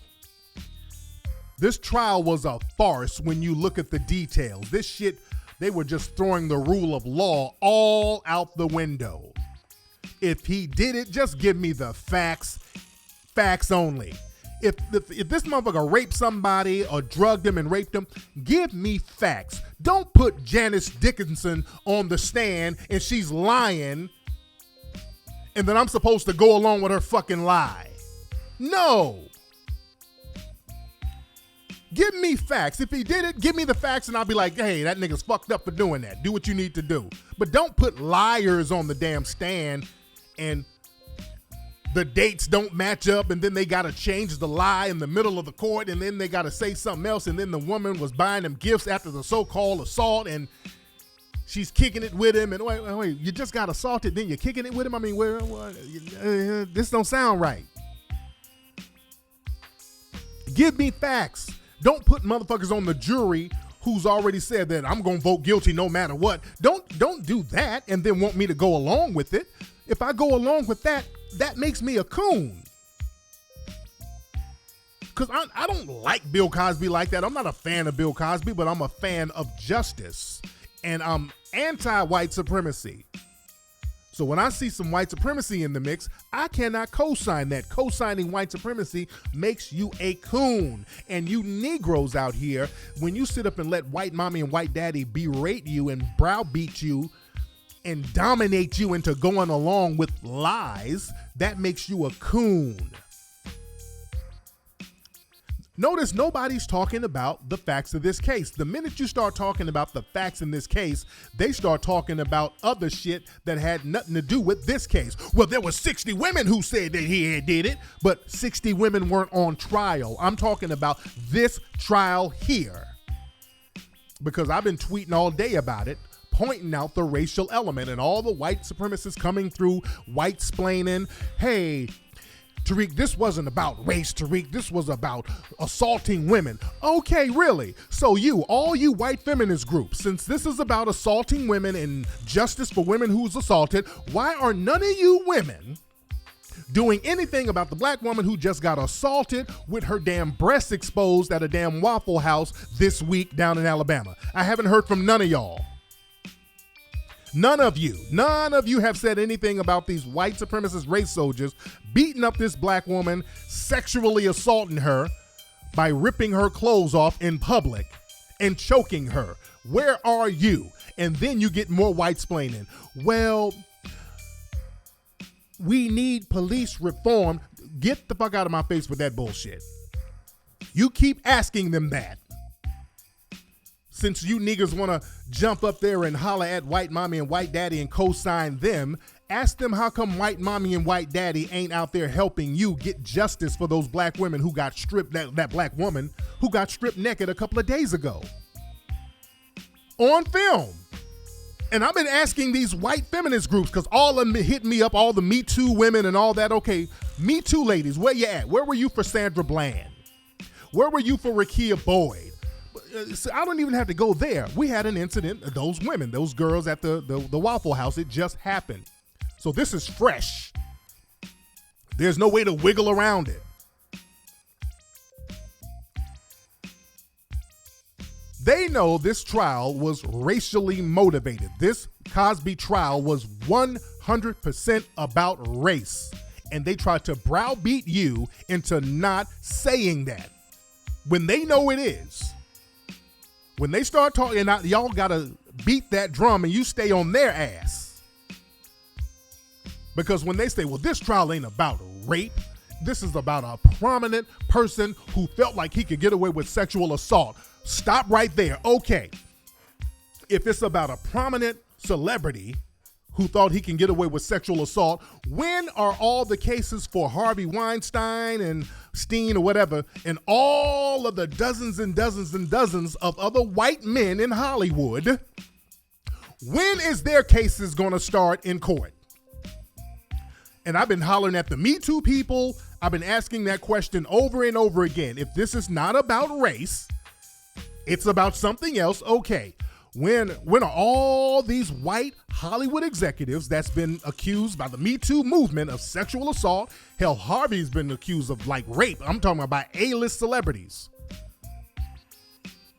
This trial was a farce when you look at the details. This shit, they were just throwing the rule of law all out the window. If he did it, just give me the facts. Facts only. If this motherfucker raped somebody or drugged him and raped him, give me facts. Don't put Janice Dickinson on the stand and she's lying and then I'm supposed to go along with her fucking lie. No. Give me facts. If he did it, give me the facts and I'll be like, hey, that nigga's fucked up for doing that. Do what you need to do. But don't put liars on the damn stand and the dates don't match up and then they got to change the lie in the middle of the court and then they got to say something else and then the woman was buying them gifts after the so-called assault and she's kicking it with him and wait, you just got assaulted then you're kicking it with him? I mean, this don't sound right. Give me facts. Don't put motherfuckers on the jury who's already said that I'm going to vote guilty no matter what. Don't do that and then want me to go along with it. If I go along with that, that makes me a coon. Because I don't like Bill Cosby like that. I'm not a fan of Bill Cosby, but I'm a fan of justice. And I'm anti-white supremacy. So when I see some white supremacy in the mix, I cannot co-sign that. Co-signing white supremacy makes you a coon. And you Negroes out here, when you sit up and let white mommy and white daddy berate you and browbeat you and dominate you into going along with lies, that makes you a coon. Notice nobody's talking about the facts of this case. The minute you start talking about the facts in this case, they start talking about other shit that had nothing to do with this case. Well, there were 60 women who said that he had did it, but 60 women weren't on trial. I'm talking about this trial here. Because I've been tweeting all day about it, pointing out the racial element and all the white supremacists coming through, white-splaining, hey, Tariq, this wasn't about race, Tariq. This was about assaulting women. Okay, really? So all you white feminist groups, since this is about assaulting women and justice for women who's assaulted, why are none of you women doing anything about the black woman who just got assaulted with her damn breasts exposed at a damn Waffle House this week down in Alabama? I haven't heard from none of y'all. None of you have said anything about these white supremacist race soldiers beating up this black woman, sexually assaulting her by ripping her clothes off in public and choking her. Where are you? And then you get more white-splaining. Well, we need police reform. Get the fuck out of my face with that bullshit. You keep asking them that. Since you niggas want to jump up there and holler at white mommy and white daddy and co-sign them, ask them how come white mommy and white daddy ain't out there helping you get justice for those black women who got stripped, that black woman who got stripped naked a couple of days ago. On film. And I've been asking these white feminist groups, because all of them hit me up, all the Me Too women and all that. Okay, Me Too ladies, where you at? Where were you for Sandra Bland? Where were you for Rekia Boyd? So I don't even have to go there. We had an incident, those women, those girls at the Waffle House. It just happened. So this is fresh. There's no way to wiggle around it. They know this trial was racially motivated. This Cosby trial was 100% about race. And they tried to browbeat you into not saying that when they know it is. When they start talking, y'all gotta beat that drum and you stay on their ass. Because when they say, well, this trial ain't about rape, this is about a prominent person who felt like he could get away with sexual assault. Stop right there. Okay. If it's about a prominent celebrity who thought he can get away with sexual assault, when are all the cases for Harvey Weinstein and Steen or whatever, and all of the dozens and dozens and dozens of other white men in Hollywood, when is their cases going to start in court? And I've been hollering at the Me Too people. I've been asking that question over and over again. If this is not about race, it's about something else, okay. When are all these white Hollywood executives that's been accused by the Me Too movement of sexual assault? Hell, Harvey's been accused of like rape. I'm talking about A-list celebrities.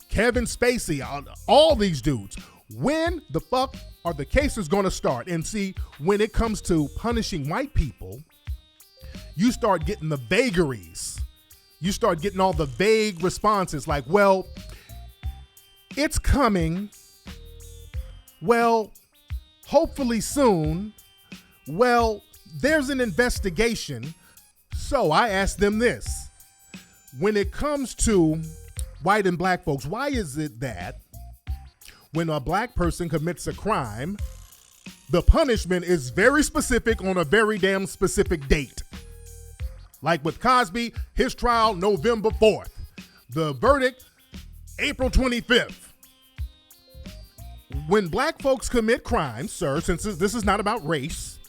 Kevin Spacey, all these dudes. When the fuck are the cases going to start? And see, when it comes to punishing white people, you start getting the vagaries. You start getting all the vague responses like, well, it's coming. Well, hopefully soon. Well, there's an investigation. So I asked them this. When it comes to white and black folks, why is it that when a black person commits a crime, the punishment is very specific on a very damn specific date? Like with Cosby, his trial November 4th. The verdict, April 25th. When black folks commit crimes, sir, since this is not about race,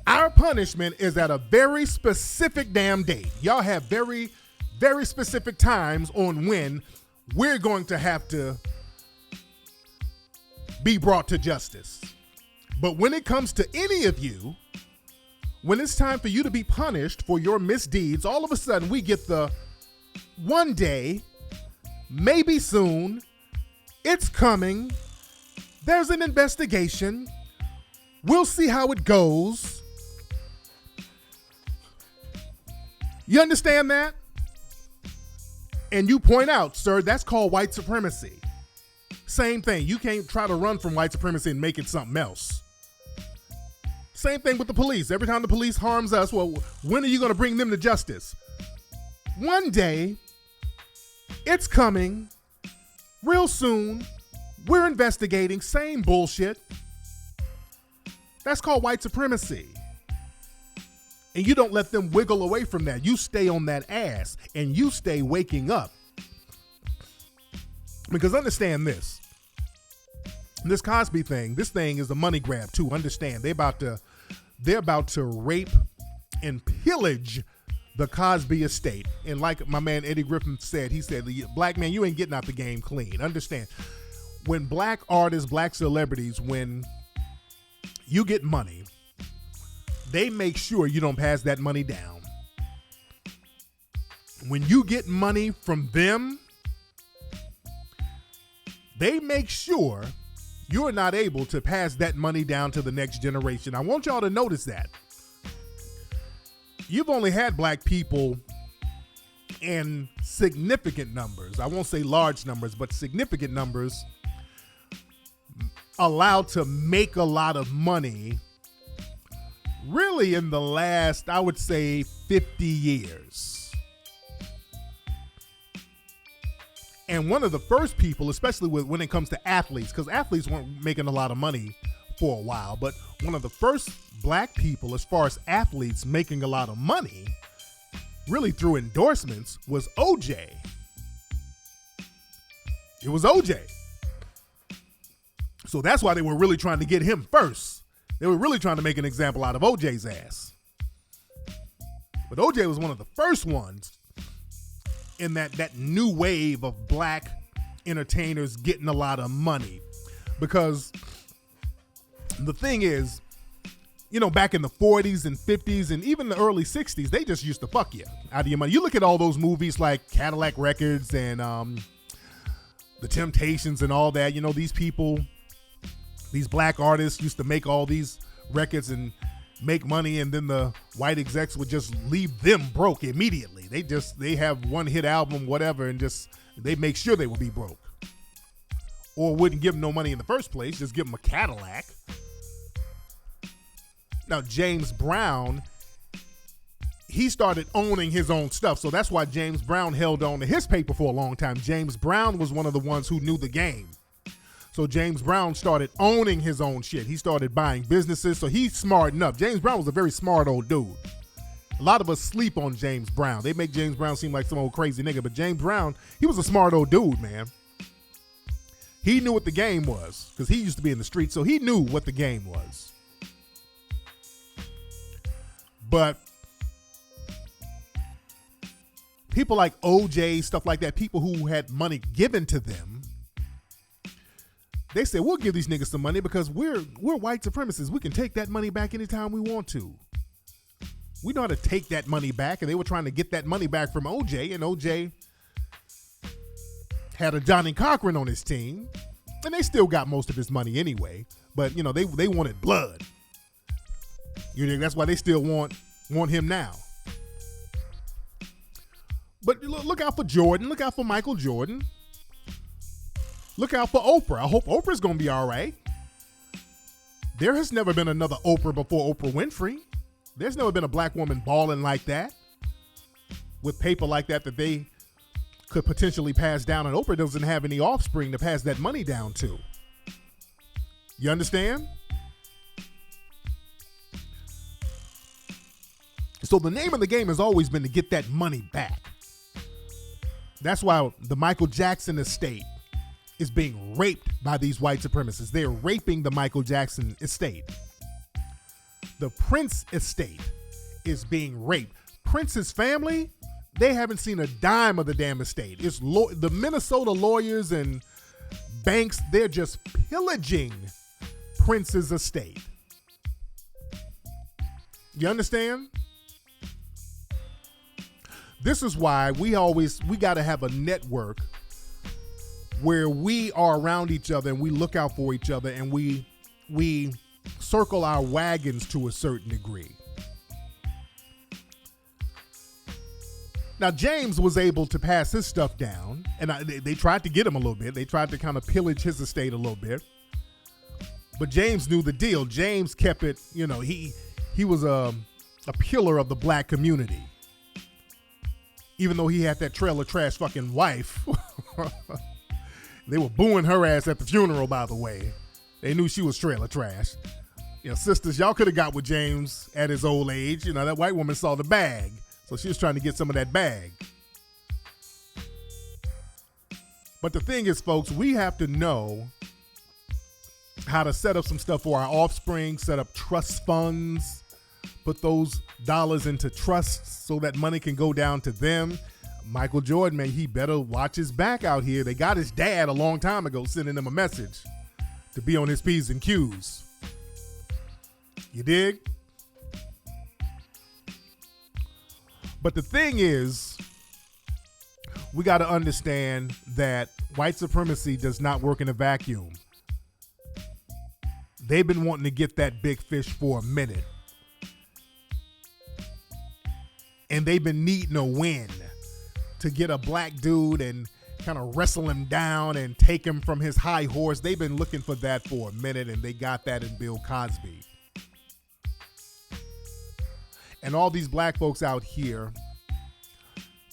our punishment is at a very specific damn date. Y'all have very, very specific times on when we're going to have to be brought to justice. But when it comes to any of you, when it's time for you to be punished for your misdeeds, all of a sudden we get the one day, maybe soon, it's coming, there's an investigation, we'll see how it goes. You understand that? And you point out, sir, that's called white supremacy. Same thing. You can't try to run from white supremacy and make it something else. Same thing with the police. Every time the police harms us, well, when are you going to bring them to justice? One day, it's coming, real soon, we're investigating, same bullshit. That's called white supremacy. And you don't let them wiggle away from that. You stay on that ass and you stay waking up. Because understand this. This Cosby thing, this thing is a money grab too. Understand, they're about to rape and pillage the Cosby estate. And like my man Eddie Griffin said, he said, black man, you ain't getting out the game clean. Understand, when black artists, black celebrities, when you get money, they make sure you don't pass that money down. When you get money from them, they make sure you're not able to pass that money down to the next generation. I want y'all to notice that. You've only had black people in significant numbers. I won't say large numbers, but significant numbers allowed to make a lot of money really in the last, I would say, 50 years. And one of the first people, especially when it comes to athletes, because athletes weren't making a lot of money for a while, but one of the first black people, as far as athletes making a lot of money, really through endorsements, was OJ. It was OJ. So that's why they were really trying to get him first. They were really trying to make an example out of OJ's ass. But OJ was one of the first ones in that new wave of black entertainers getting a lot of money. Because the thing is, you know, back in the 40s and 50s and even the early 60s, they just used to fuck you out of your money. You look at all those movies like Cadillac Records and The Temptations and all that. You know, these people, these black artists used to make all these records and make money, and then the white execs would just leave them broke immediately. They have one hit album, whatever, and just they make sure they will be broke. Or wouldn't give them no money in the first place, just give them a Cadillac. Now, James Brown, he started owning his own stuff, so that's why James Brown held on to his paper for a long time. James Brown was one of the ones who knew the game. So James Brown started owning his own shit. He started buying businesses, so he's smarting up. James Brown was a very smart old dude. A lot of us sleep on James Brown. They make James Brown seem like some old crazy nigga, but James Brown, he was a smart old dude, man. He knew what the game was, because he used to be in the streets, so he knew what the game was. But people like OJ, stuff like that, people who had money given to them, they said, we'll give these niggas some money because we're white supremacists. We can take that money back anytime we want to. We know how to take that money back, and they were trying to get that money back from OJ, and OJ had a Johnny Cochran on his team, and they still got most of his money anyway. But, you know, they wanted blood. You know, that's why they still want him now. But look out for Jordan. Look out for Michael Jordan. Look out for Oprah. I hope Oprah's going to be all right. There has never been another Oprah before Oprah Winfrey. There's never been a black woman balling like that with paper like that they could potentially pass down. And Oprah doesn't have any offspring to pass that money down to. You understand? So the name of the game has always been to get that money back. That's why the Michael Jackson estate is being raped by these white supremacists. They're raping the Michael Jackson estate. The Prince estate is being raped. Prince's family, They haven't seen a dime of the damn estate. It's the Minnesota lawyers and banks, they're just pillaging Prince's estate. You understand? This is why we got to have a network where we are around each other and we look out for each other and we circle our wagons to a certain degree. Now, James was able to pass his stuff down, and they tried to get him a little bit. They tried to kind of pillage his estate a little bit. But James knew the deal. James kept it, he was a pillar of the black community. Even though he had that trailer trash fucking wife. They were booing her ass at the funeral, by the way. They knew she was trailer trash. Sisters, y'all could have got with James at his old age. That white woman saw the bag. So she was trying to get some of that bag. But the thing is, folks, we have to know how to set up some stuff for our offspring, set up trust funds, put those dollars into trusts so that money can go down to them. Michael Jordan, man, he better watch his back out here. They got his dad a long time ago sending him a message to be on his P's and Q's. You dig? But the thing is, we got to understand that white supremacy does not work in a vacuum. They've been wanting to get that big fish for a minute. And they've been needing a win to get a black dude and kind of wrestle him down and take him from his high horse. They've been looking for that for a minute, and they got that in Bill Cosby. And all these black folks out here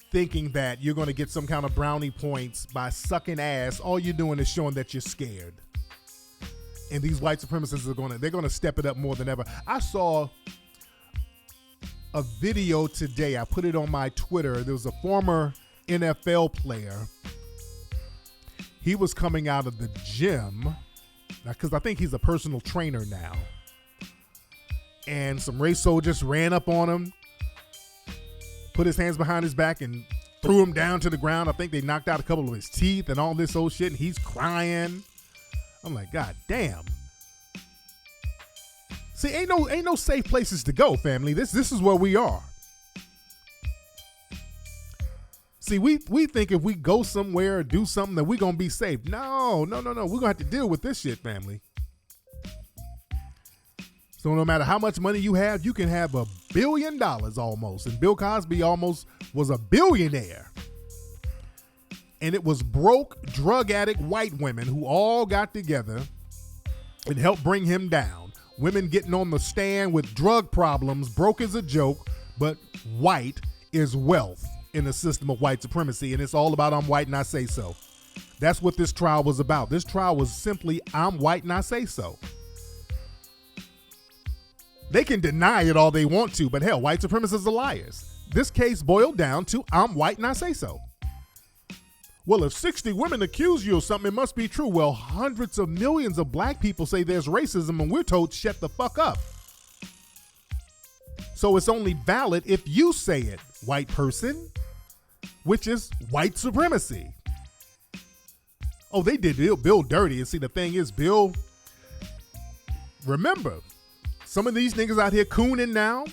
thinking that you're going to get some kind of brownie points by sucking ass, all you're doing is showing that you're scared. And these white supremacists they're going to step it up more than ever. I saw a video today. I put it on my Twitter. There was a former NFL player. He was coming out of the gym because I think he's a personal trainer now. And some race soldiers ran up on him, put his hands behind his back and threw him down to the ground. I think they knocked out a couple of his teeth and all this old shit. And he's crying. I'm like, God damn. See, ain't no safe places to go, family. This is where we are. See, we think if we go somewhere or do something that we're gonna be safe. No. We're gonna have to deal with this shit, family. So no matter how much money you have, you can have $1 billion almost. And Bill Cosby almost was a billionaire. And it was broke, drug addict white women who all got together and helped bring him down. Women getting on the stand with drug problems, broke is a joke, but white is wealth in the system of white supremacy. And it's all about I'm white and I say so. That's what this trial was about. This trial was simply I'm white and I say so. They can deny it all they want to, but hell, white supremacists are liars. This case boiled down to I'm white and I say so. Well, if 60 women accuse you of something, it must be true. Well, hundreds of millions of black people say there's racism and we're told shut the fuck up. So it's only valid if you say it, white person, which is white supremacy. Oh, they did Bill dirty. And see, the thing is, Bill, remember, some of these niggas out here cooning now,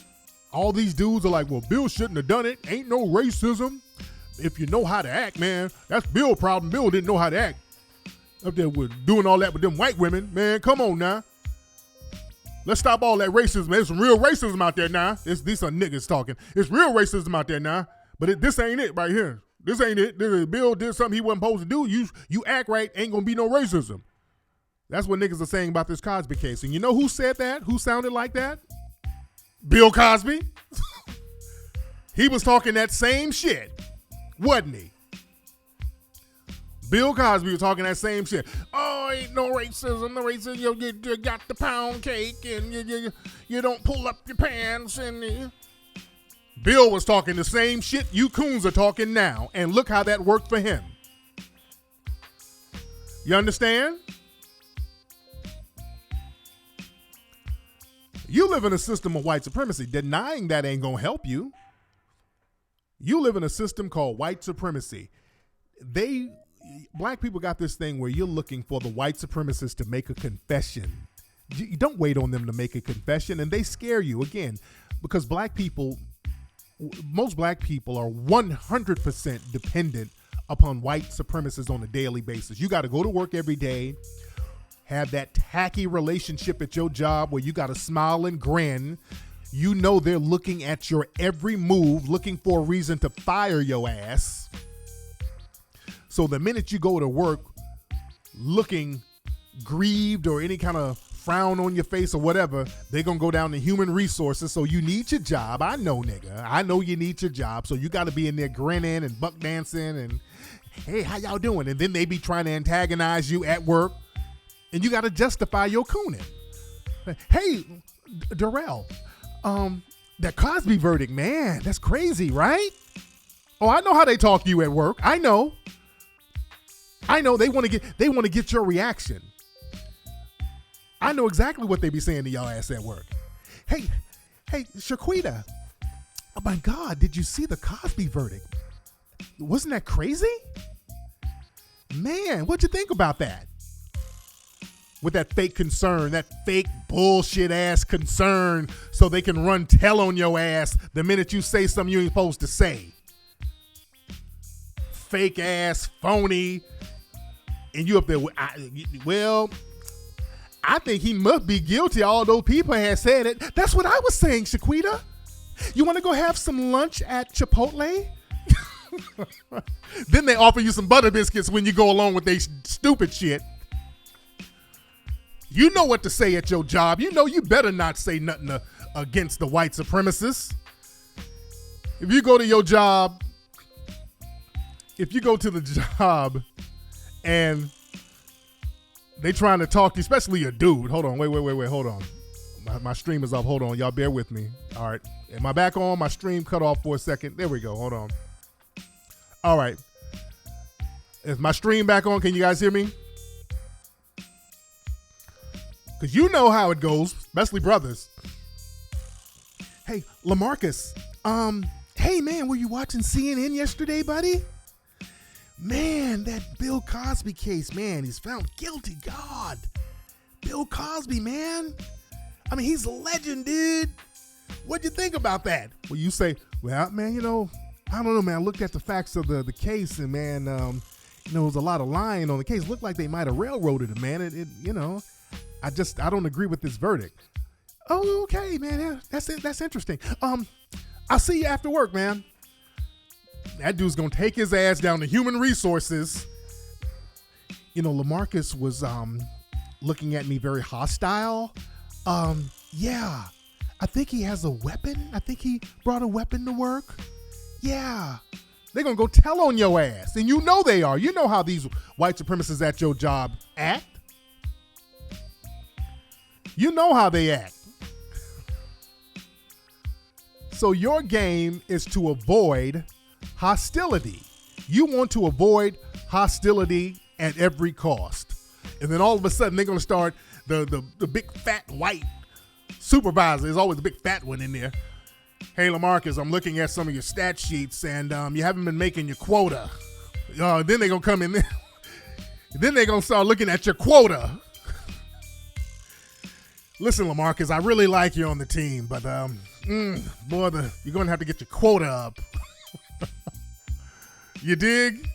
all these dudes are like, well, Bill shouldn't have done it. Ain't no racism. If you know how to act, man, that's Bill's problem. Bill didn't know how to act. Up there with doing all that with them white women. Man, come on now. Let's stop all that racism. There's some real racism out there now. These are niggas talking. It's real racism out there now. But this ain't it right here. This ain't it. Bill did something he wasn't supposed to do. You act right, ain't gonna be no racism. That's what niggas are saying about this Cosby case. And you know who said that? Who sounded like that? Bill Cosby. He was talking that same shit, wasn't he? Bill Cosby was talking that same shit. Oh, ain't no racism. No racism. You got the pound cake and you don't pull up your pants. And Bill was talking the same shit you coons are talking now. And look how that worked for him. You understand? You live in a system of white supremacy. Denying that ain't gonna help you. You live in a system called white supremacy. Black people got this thing where you're looking for the white supremacists to make a confession. You don't wait on them to make a confession, and they scare you again because most black people are 100% dependent upon white supremacists on a daily basis. You got to go to work every day, have that tacky relationship at your job where you got to smile and grin. You know they're looking at your every move, looking for a reason to fire your ass. So the minute you go to work looking grieved or any kind of frown on your face or whatever, they're going to go down to human resources. So you need your job. I know, nigga. I know you need your job. So you got to be in there grinning and buck dancing and, hey, how y'all doing? And then they be trying to antagonize you at work. And you got to justify your cooning. Hey, Darrell, that Cosby verdict, man, that's crazy, right? Oh, I know how they talk to you at work. I know they want to get your reaction. I know exactly what they be saying to y'all ass at work. Hey, Shaquita. Oh my God, did you see the Cosby verdict? Wasn't that crazy? Man, what'd you think about that? With that fake concern, that fake bullshit ass concern, so they can run tell on your ass the minute you say something you ain't supposed to say. Fake ass, phony, and you up there, I think he must be guilty. All those people had said it. That's what I was saying, Shaquita. You want to go have some lunch at Chipotle? Then they offer you some butter biscuits when you go along with their stupid shit. You know what to say at your job. You know you better not say nothing against the white supremacists. If you go to your job, if you go to the job and they trying to talk to you, especially a dude. Hold on, wait, hold on. My stream is off. Hold on, y'all bear with me. All right, am I back on? My stream cut off for a second. There we go, hold on. All right, is my stream back on? Can you guys hear me? Because you know how it goes, especially brothers. Hey, LaMarcus, hey man, were you watching CNN yesterday, buddy? Man, that Bill Cosby case, man, he's found guilty. God, Bill Cosby, man. I mean, he's a legend, dude. What'd you think about that? Well, you say, well, man, I don't know, man. I looked at the facts of the case, and man, there was a lot of lying on the case. Looked like they might have railroaded him, man. I don't agree with this verdict. Oh, okay, man. Yeah, that's interesting. I'll see you after work, man. That dude's gonna take his ass down to human resources. LaMarcus was looking at me very hostile. Yeah, I think he has a weapon. I think he brought a weapon to work. Yeah, they're gonna go tell on your ass, and you know they are. You know how these white supremacists at your job act. You know how they act. So your game is to avoid hostility. You want to avoid hostility at every cost. And then all of a sudden they're going to start the big fat white supervisor. There's always a big fat one in there. Hey, LaMarcus, I'm looking at some of your stat sheets and you haven't been making your quota. Then they're going to come in there. Then they're going to start looking at your quota. Listen, LaMarcus, I really like you on the team, but you're going to have to get your quota up. You dig?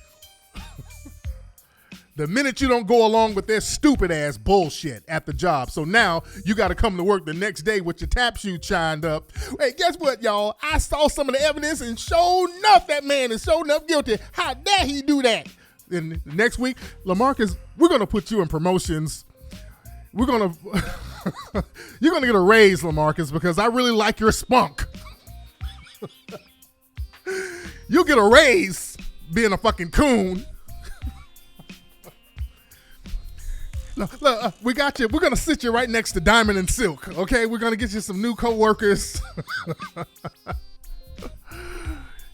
The minute you don't go along with their stupid ass bullshit at the job. So now you got to come to work the next day with your tap shoe shined up. Hey, guess what, y'all? I saw some of the evidence and sure enough, that man is sure enough guilty. How dare he do that? Then next week, LaMarcus, we're going to put you in promotions. You're going to get a raise, LaMarcus, because I really like your spunk. You'll get a raise being a fucking coon. Look, we got you. We're going to sit you right next to Diamond and Silk, okay? We're going to get you some new co-workers.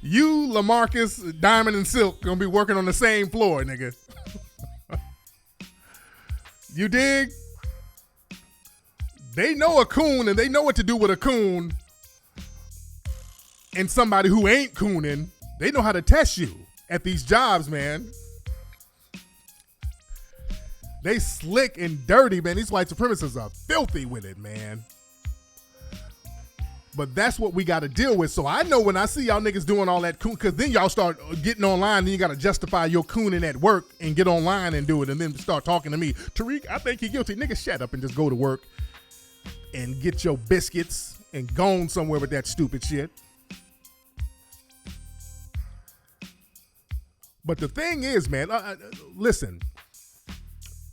You, LaMarcus, Diamond, and Silk going to be working on the same floor, nigga. You dig? They know a coon, and they know what to do with a coon and somebody who ain't cooning. They know how to test you at these jobs, man. They slick and dirty, man. These white supremacists are filthy with it, man. But that's what we got to deal with. So I know when I see y'all niggas doing all that coon, because then y'all start getting online and you got to justify your cooning at work and get online and do it and then start talking to me. Tariq, I think he guilty. Nigga, shut up and just go to work and get your biscuits and go on somewhere with that stupid shit. But the thing is, man, listen,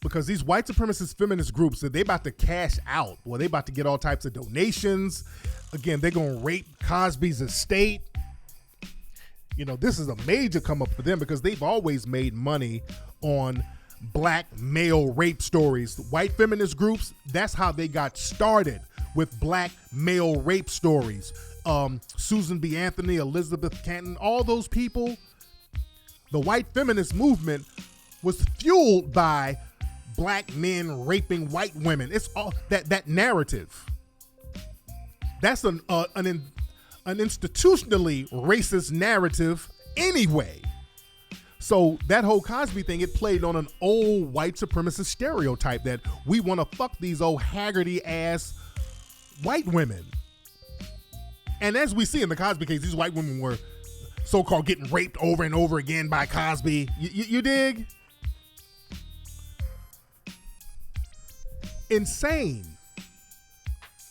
because these white supremacist feminist groups, they about to cash out. Well, they about to get all types of donations. Again, they're going to rape Cosby's estate. You know, this is a major come up for them because they've always made money on black male rape stories. White feminist groups, that's how they got started, with black male rape stories. Susan B. Anthony, Elizabeth Canton, all those people. The white feminist movement was fueled by black men raping white women. It's all that narrative. That's an institutionally racist narrative anyway. So that whole Cosby thing, it played on an old white supremacist stereotype that we want to fuck these old Haggerty ass white women. And as we see in the Cosby case, these white women were so-called getting raped over and over again by Cosby. You dig? Insane.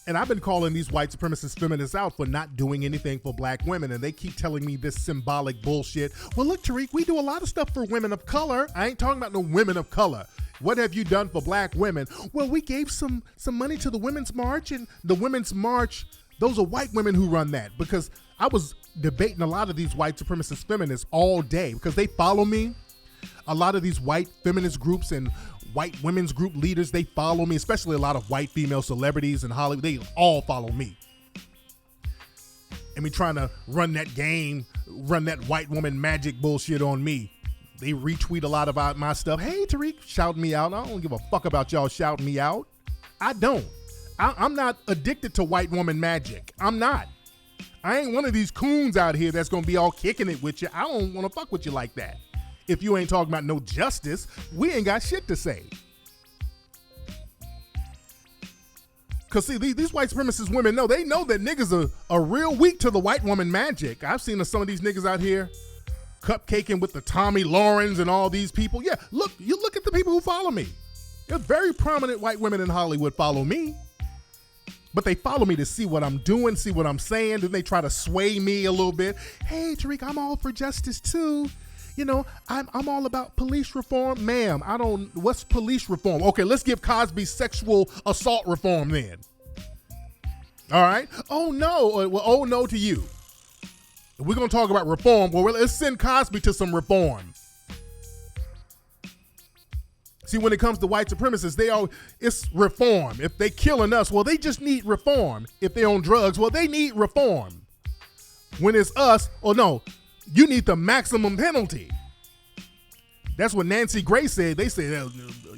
And I've been calling these white supremacist feminists out for not doing anything for black women, and they keep telling me this symbolic bullshit. Well, look, Tariq, we do a lot of stuff for women of color. I ain't talking about no women of color. What have you done for black women? Well, we gave some money to the Women's March, and the Women's March, those are white women who run that. Because I was debating a lot of these white supremacist feminists all day because they follow me. A lot of these white feminist groups and white women's group leaders, they follow me, especially a lot of white female celebrities in Hollywood. They all follow me. And me trying to run that game, run that white woman magic bullshit on me. They retweet a lot about my stuff. Hey, Tariq, shouting me out. I don't give a fuck about y'all shouting me out. I don't. I'm not addicted to white woman magic. I'm not. I ain't one of these coons out here that's going to be all kicking it with you. I don't want to fuck with you like that. If you ain't talking about no justice, we ain't got shit to say. Because, see, these white supremacist women know, they know that niggas are real weak to the white woman magic. I've seen some of these niggas out here cupcaking with the Tommy Laurens and all these people. Yeah, look, you look at the people who follow me. There's very prominent white women in Hollywood follow me. But they follow me to see what I'm doing, see what I'm saying. Then they try to sway me a little bit. Hey, Tariq, I'm all for justice too. You know, I'm all about police reform. Ma'am, what's police reform? Okay, let's give Cosby sexual assault reform then. All right? Oh no, well, oh no to you. If we're going to talk about reform, well, let's send Cosby to some reform. See, when it comes to white supremacists, it's reform. If they killing us, well, they just need reform. If they're on drugs, well, they need reform. When it's us, oh no, you need the maximum penalty. That's what Nancy Grace said. They said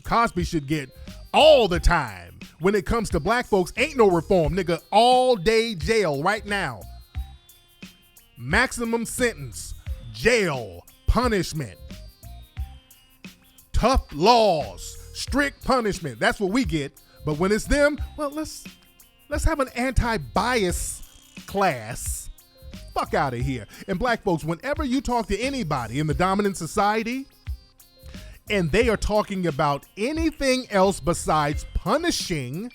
Cosby should get all the time. When it comes to black folks, ain't no reform, nigga. All day jail right now. Maximum sentence, jail, punishment. Tough laws, strict punishment. That's what we get. But when it's them, well, let's have an anti-bias class. Fuck out of here. And black folks, whenever you talk to anybody in the dominant society and they are talking about anything else besides punishing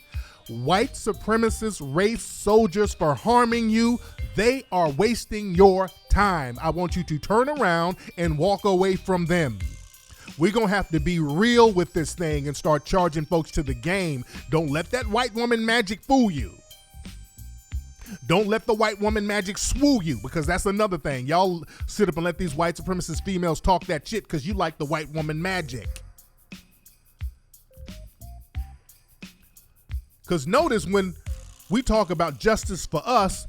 white supremacist race soldiers for harming you, they are wasting your time. I want you to turn around and walk away from them. We're going to have to be real with this thing and start charging folks to the game. Don't let that white woman magic fool you. Don't let the white woman magic swoo you, because that's another thing. Y'all sit up and let these white supremacist females talk that shit because you like the white woman magic. Because notice when we talk about justice for us,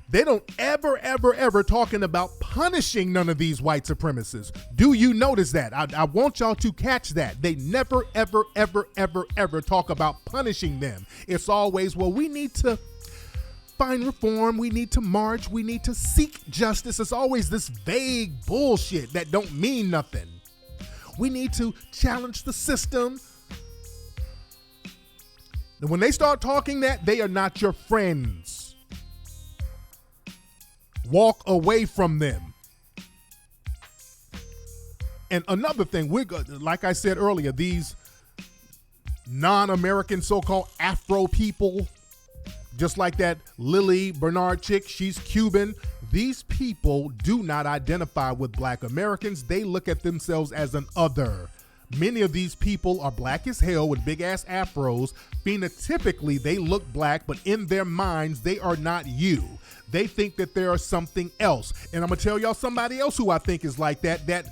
they don't ever talking about punishing none of these white supremacists. Do you notice that? I want y'all to catch that. They never, ever talk about punishing them. It's always, well, we need to find reform. We need to march. We need to seek justice. It's always this vague bullshit that don't mean nothing. We need to challenge the system. And when they start talking that, they are not your friends. Walk away from them. And another thing, like I said earlier, these non-American so-called Afro people, just like that Lily Bernard chick, she's Cuban. These people do not identify with Black Americans. They look at themselves as an other. Many of these people are black as hell with big ass afros. Phenotypically, they look black, but in their minds, they are not you. They think that they are something else. And I'm going to tell y'all somebody else who I think is like that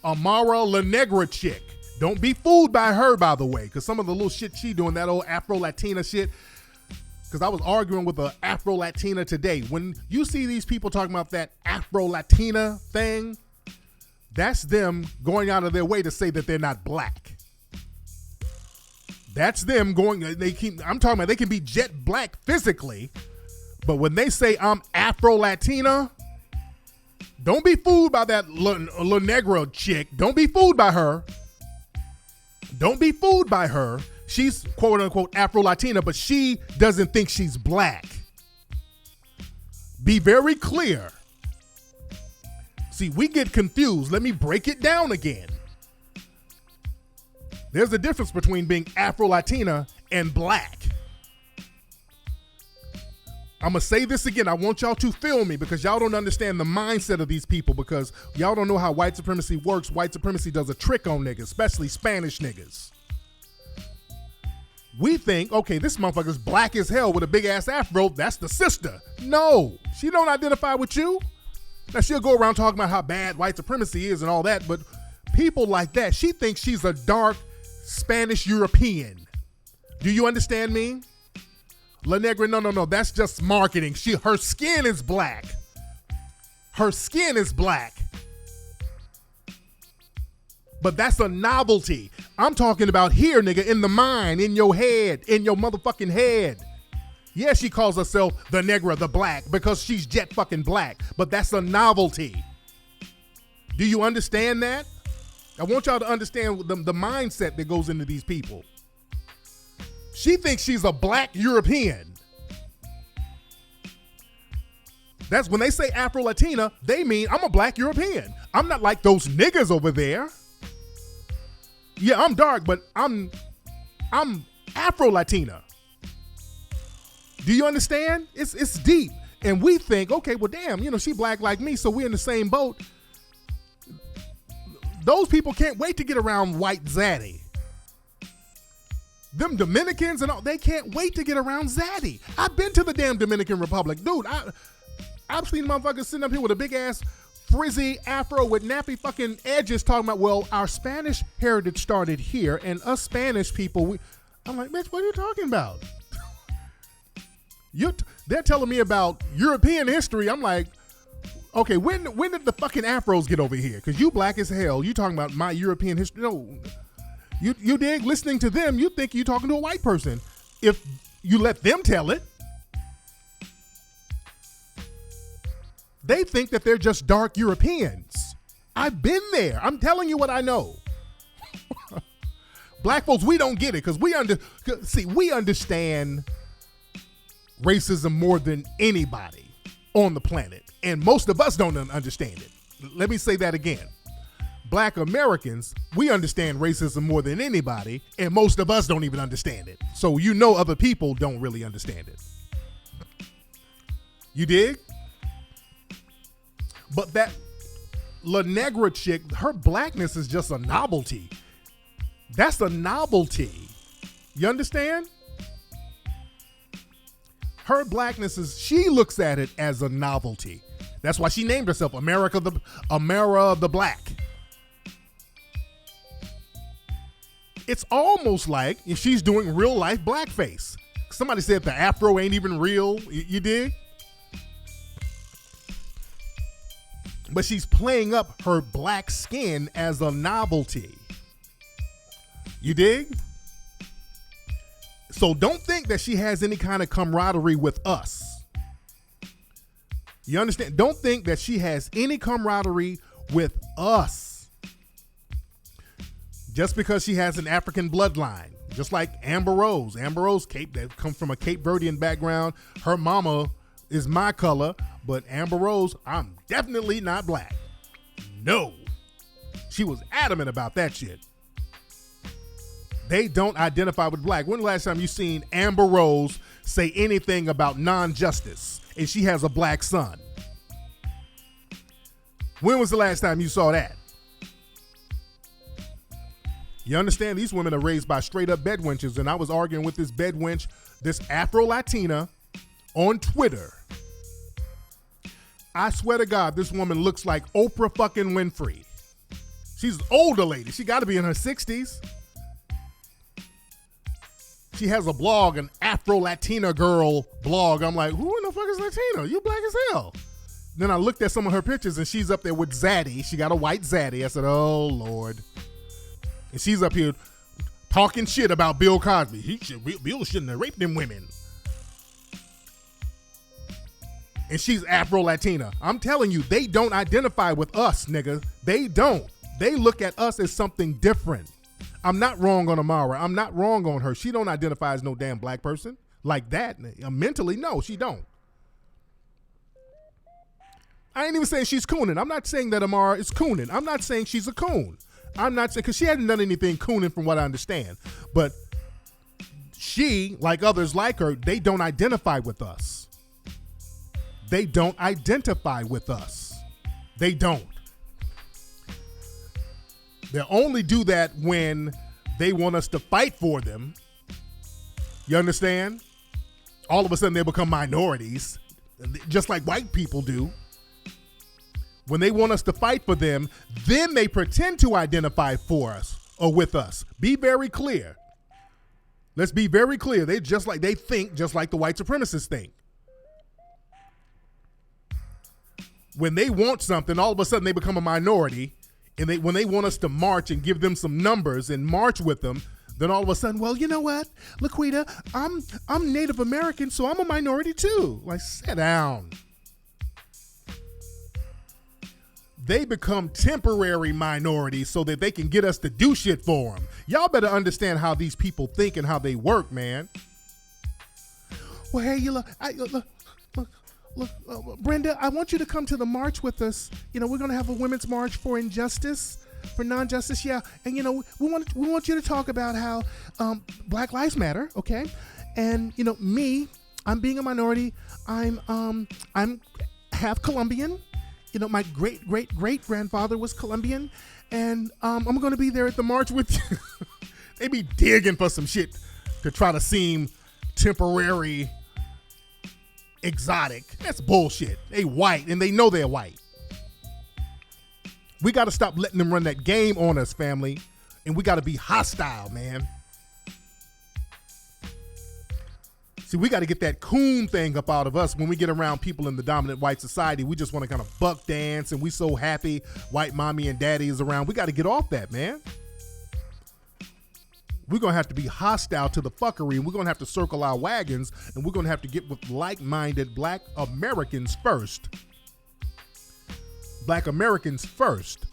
Amara La Negra chick. Don't be fooled by her, by the way, because some of the little shit she doing, that old Afro-Latina shit, because I was arguing with an Afro-Latina today. When you see these people talking about that Afro-Latina thing, that's them going out of their way to say that they're not black. That's them going, I'm talking about they can be jet black physically, but when they say I'm Afro-Latina, don't be fooled by that La Negra chick. Don't be fooled by her. Don't be fooled by her. She's quote unquote Afro-Latina, but she doesn't think she's black. Be very clear. See, we get confused. Let me break it down again. There's a difference between being Afro-Latina and black. I'm going to say this again. I want y'all to feel me because y'all don't understand the mindset of these people because y'all don't know how white supremacy works. White supremacy does a trick on niggas, especially Spanish niggas. We think, okay, this motherfucker's black as hell with a big ass afro. That's the sister. No, she don't identify with you. Now she'll go around talking about how bad white supremacy is and all that, but people like that, she thinks she's a dark Spanish European. Do you understand me? La Negra, no, that's just marketing. Her skin is black. Her skin is black. But that's a novelty. I'm talking about here, nigga, in the mind, in your head, in your motherfucking head. Yeah, she calls herself the Negra, the black, because she's jet fucking black. But that's a novelty. Do you understand that? I want y'all to understand the mindset that goes into these people. She thinks she's a black European. That's when they say Afro-Latina, they mean I'm a black European. I'm not like those niggas over there. Yeah, I'm dark, but I'm Afro-Latina. Do you understand? It's deep. And we think, okay, well, damn, she black like me, so we're in the same boat. Those people can't wait to get around white zaddy. Them Dominicans and all, they can't wait to get around zaddy. I've been to the damn Dominican Republic. Dude, I've seen motherfuckers sitting up here with a big ass frizzy afro with nappy fucking edges talking about, well, our Spanish heritage started here and us Spanish people, I'm like, bitch, what are you talking about? They're telling me about European history. I'm like, okay, when did the fucking afros get over here? Because you black as hell. You talking about my European history. No. You dig? Listening to them, you think you're talking to a white person. If you let them tell it, they think that they're just dark Europeans. I've been there. I'm telling you what I know. Black folks, we don't get it because we understand racism more than anybody on the planet. And most of us don't understand it. Let me say that again. Black Americans, we understand racism more than anybody, and most of us don't even understand it. So other people don't really understand it. You dig? But that La Negra chick, her blackness is just a novelty. That's a novelty. You understand? Her blackness she looks at it as a novelty. That's why she named herself Amara the Black. It's almost like she's doing real life blackface. Somebody said the afro ain't even real. You dig? But she's playing up her black skin as a novelty. You dig? So don't think that she has any kind of camaraderie with us. You understand? Don't think that she has any camaraderie with us just because she has an African bloodline. Just like Amber Rose. Amber Rose, that comes from a Cape Verdean background. Her mama is my color, but Amber Rose, I'm definitely not black. No. She was adamant about that shit. They don't identify with black. When the last time you seen Amber Rose say anything about non-justice and she has a black son? When was the last time you saw that? You understand? These women are raised by straight up bedwenches, and I was arguing with this bedwench, this Afro-Latina, on Twitter. I swear to God, this woman looks like Oprah fucking Winfrey. She's an older lady. She got to be in her 60s. She has a blog, an Afro-Latina girl blog. I'm like, who in the fuck is Latina? You black as hell. Then I looked at some of her pictures, and she's up there with Zaddy. She got a white Zaddy. I said, oh, Lord. And she's up here talking shit about Bill Cosby. Bill shouldn't have raped them women. And she's Afro-Latina. I'm telling you, they don't identify with us, nigga. They don't. They look at us as something different. I'm not wrong on Amara. I'm not wrong on her. She don't identify as no damn black person like that. Mentally, no, she don't. I ain't even saying she's cooning. I'm not saying that Amara is cooning. I'm not saying she's a coon. I'm not saying, because she hasn't done anything cooning from what I understand. But she, like others like her, they don't identify with us. They don't identify with us. They don't. They only do that when they want us to fight for them. You understand? All of a sudden they become minorities, just like white people do. When they want us to fight for them, then they pretend to identify for us or with us. Be very clear. Let's be very clear. They think just like the white supremacists think. When they want something, all of a sudden they become a minority, and when they want us to march and give them some numbers and march with them, then all of a sudden, well, you know what, Laquita, I'm Native American, so I'm a minority too. Like, sit down. They become temporary minorities so that they can get us to do shit for them. Y'all better understand how these people think and how they work, man. Well, hey, look, Brenda, I want you to come to the march with us. You know, we're going to have a women's march for injustice, for non-justice, yeah. And, you know, we want you to talk about how Black Lives Matter, okay? And, you know, me, I'm being a minority. I'm half Colombian. You know, my great-great-great-grandfather was Colombian, and I'm going to be there at the march with you. They be digging for some shit to try to seem temporary, exotic. That's bullshit. They white, and they know they're white. We got to stop letting them run that game on us, family, and we got to be hostile, man. See, we got to get that coon thing up out of us when we get around people in the dominant white society. We just want to kind of buck dance, and we so happy white mommy and daddy is around. We got to get off that, man. We're going to have to be hostile to the fuckery, and we're going to have to circle our wagons, and we're going to have to get with like-minded black Americans first. Black Americans first.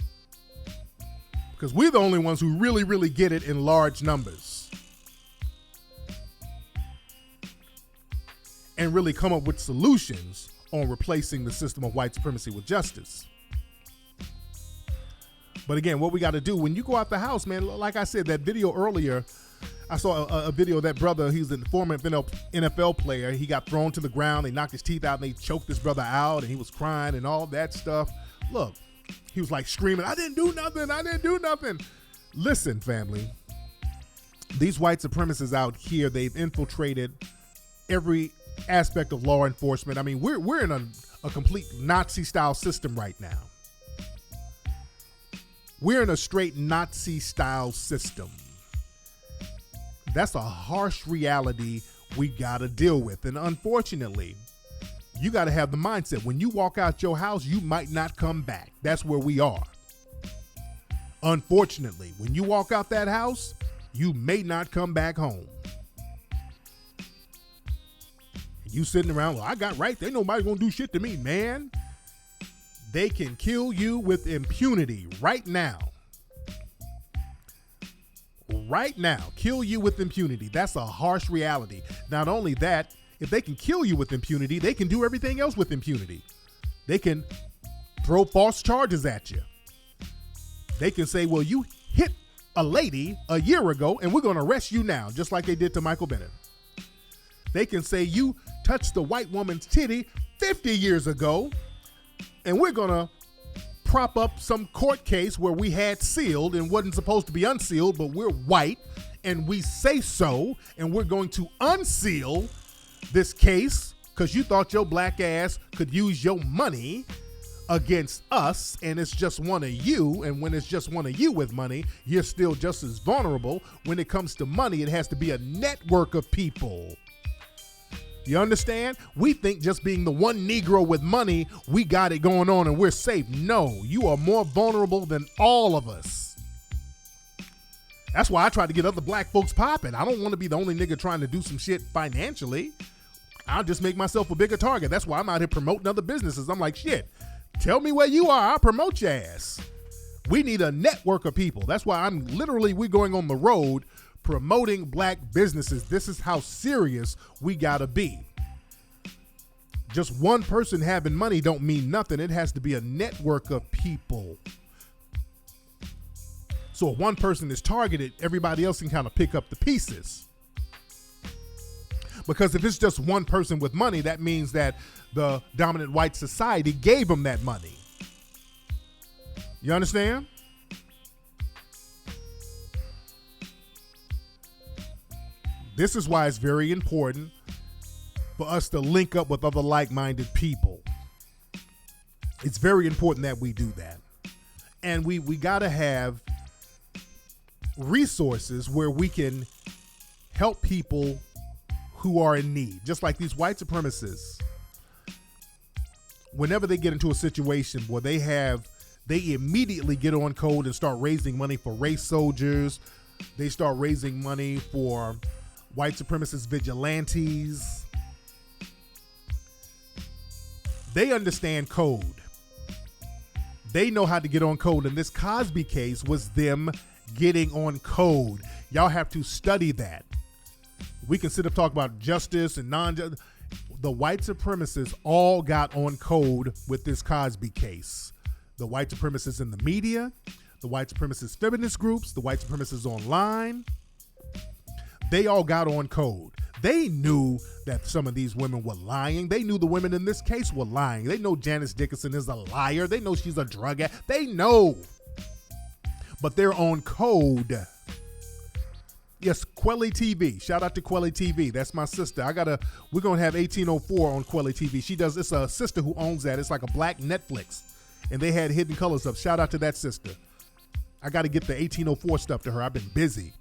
Because we're the only ones who really, really get it in large numbers. And really come up with solutions on replacing the system of white supremacy with justice. But again, what we got to do when you go out the house, man, like I said, that video earlier, I saw a video of that brother. He's a former NFL player. He got thrown to the ground. They knocked his teeth out and they choked this brother out, and he was crying and all that stuff. Look, he was like screaming, I didn't do nothing. I didn't do nothing. Listen, family, these white supremacists out here, they've infiltrated every aspect of law enforcement. I mean, we're in a complete Nazi-style system right now. We're in a straight Nazi-style system. That's a harsh reality we got to deal with. And unfortunately, you got to have the mindset. When you walk out your house, you might not come back. That's where we are. Unfortunately, when you walk out that house, you may not come back home. You sitting around, well, I got rights. Ain't nobody gonna do shit to me, man. They can kill you with impunity right now. Right now, kill you with impunity. That's a harsh reality. Not only that, if they can kill you with impunity, they can do everything else with impunity. They can throw false charges at you. They can say, well, you hit a lady a year ago and we're going to arrest you now, just like they did to Michael Bennett. They can say you touched the white woman's titty 50 years ago and we're going to prop up some court case where we had sealed and wasn't supposed to be unsealed, but we're white and we say so, and we're going to unseal this case because you thought your black ass could use your money against us, and it's just one of you, and when it's just one of you with money, you're still just as vulnerable. When it comes to money, it has to be a network of people. You understand? We think just being the one Negro with money, we got it going on and we're safe. No, you are more vulnerable than all of us. That's why I try to get other black folks popping. I don't want to be the only nigga trying to do some shit financially. I'll just make myself a bigger target. That's why I'm out here promoting other businesses. I'm like, shit, tell me where you are. I'll promote your ass. We need a network of people. That's why we're going on the road promoting black businesses. This is how serious we gotta be. Just one person having money don't mean nothing. It has to be a network of people. So if one person is targeted, everybody else can kind of pick up the pieces. Because if it's just one person with money, that means that the dominant white society gave them that money. You understand? This is why it's very important for us to link up with other like-minded people. It's very important that we do that. And we got to have resources where we can help people who are in need. Just like these white supremacists, whenever they get into a situation where they immediately get on code and start raising money for race soldiers. They start raising money for white supremacist vigilantes. They understand code. They know how to get on code. And this Cosby case was them getting on code. Y'all have to study that. We can sit up talk about justice and non-justice. The white supremacists all got on code with this Cosby case. The white supremacists in the media, the white supremacist feminist groups, the white supremacists online, they all got on code. They knew that some of these women were lying. They knew the women in this case were lying. They know Janice Dickinson is a liar. They know she's a drug addict. They know. But they're on code. Yes, Quelly TV. Shout out to Quelly TV. That's my sister. We're going to have 1804 on Quelly TV. It's a sister who owns that. It's like a black Netflix. And they had Hidden Colors up. Shout out to that sister. I got to get the 1804 stuff to her. I've been busy.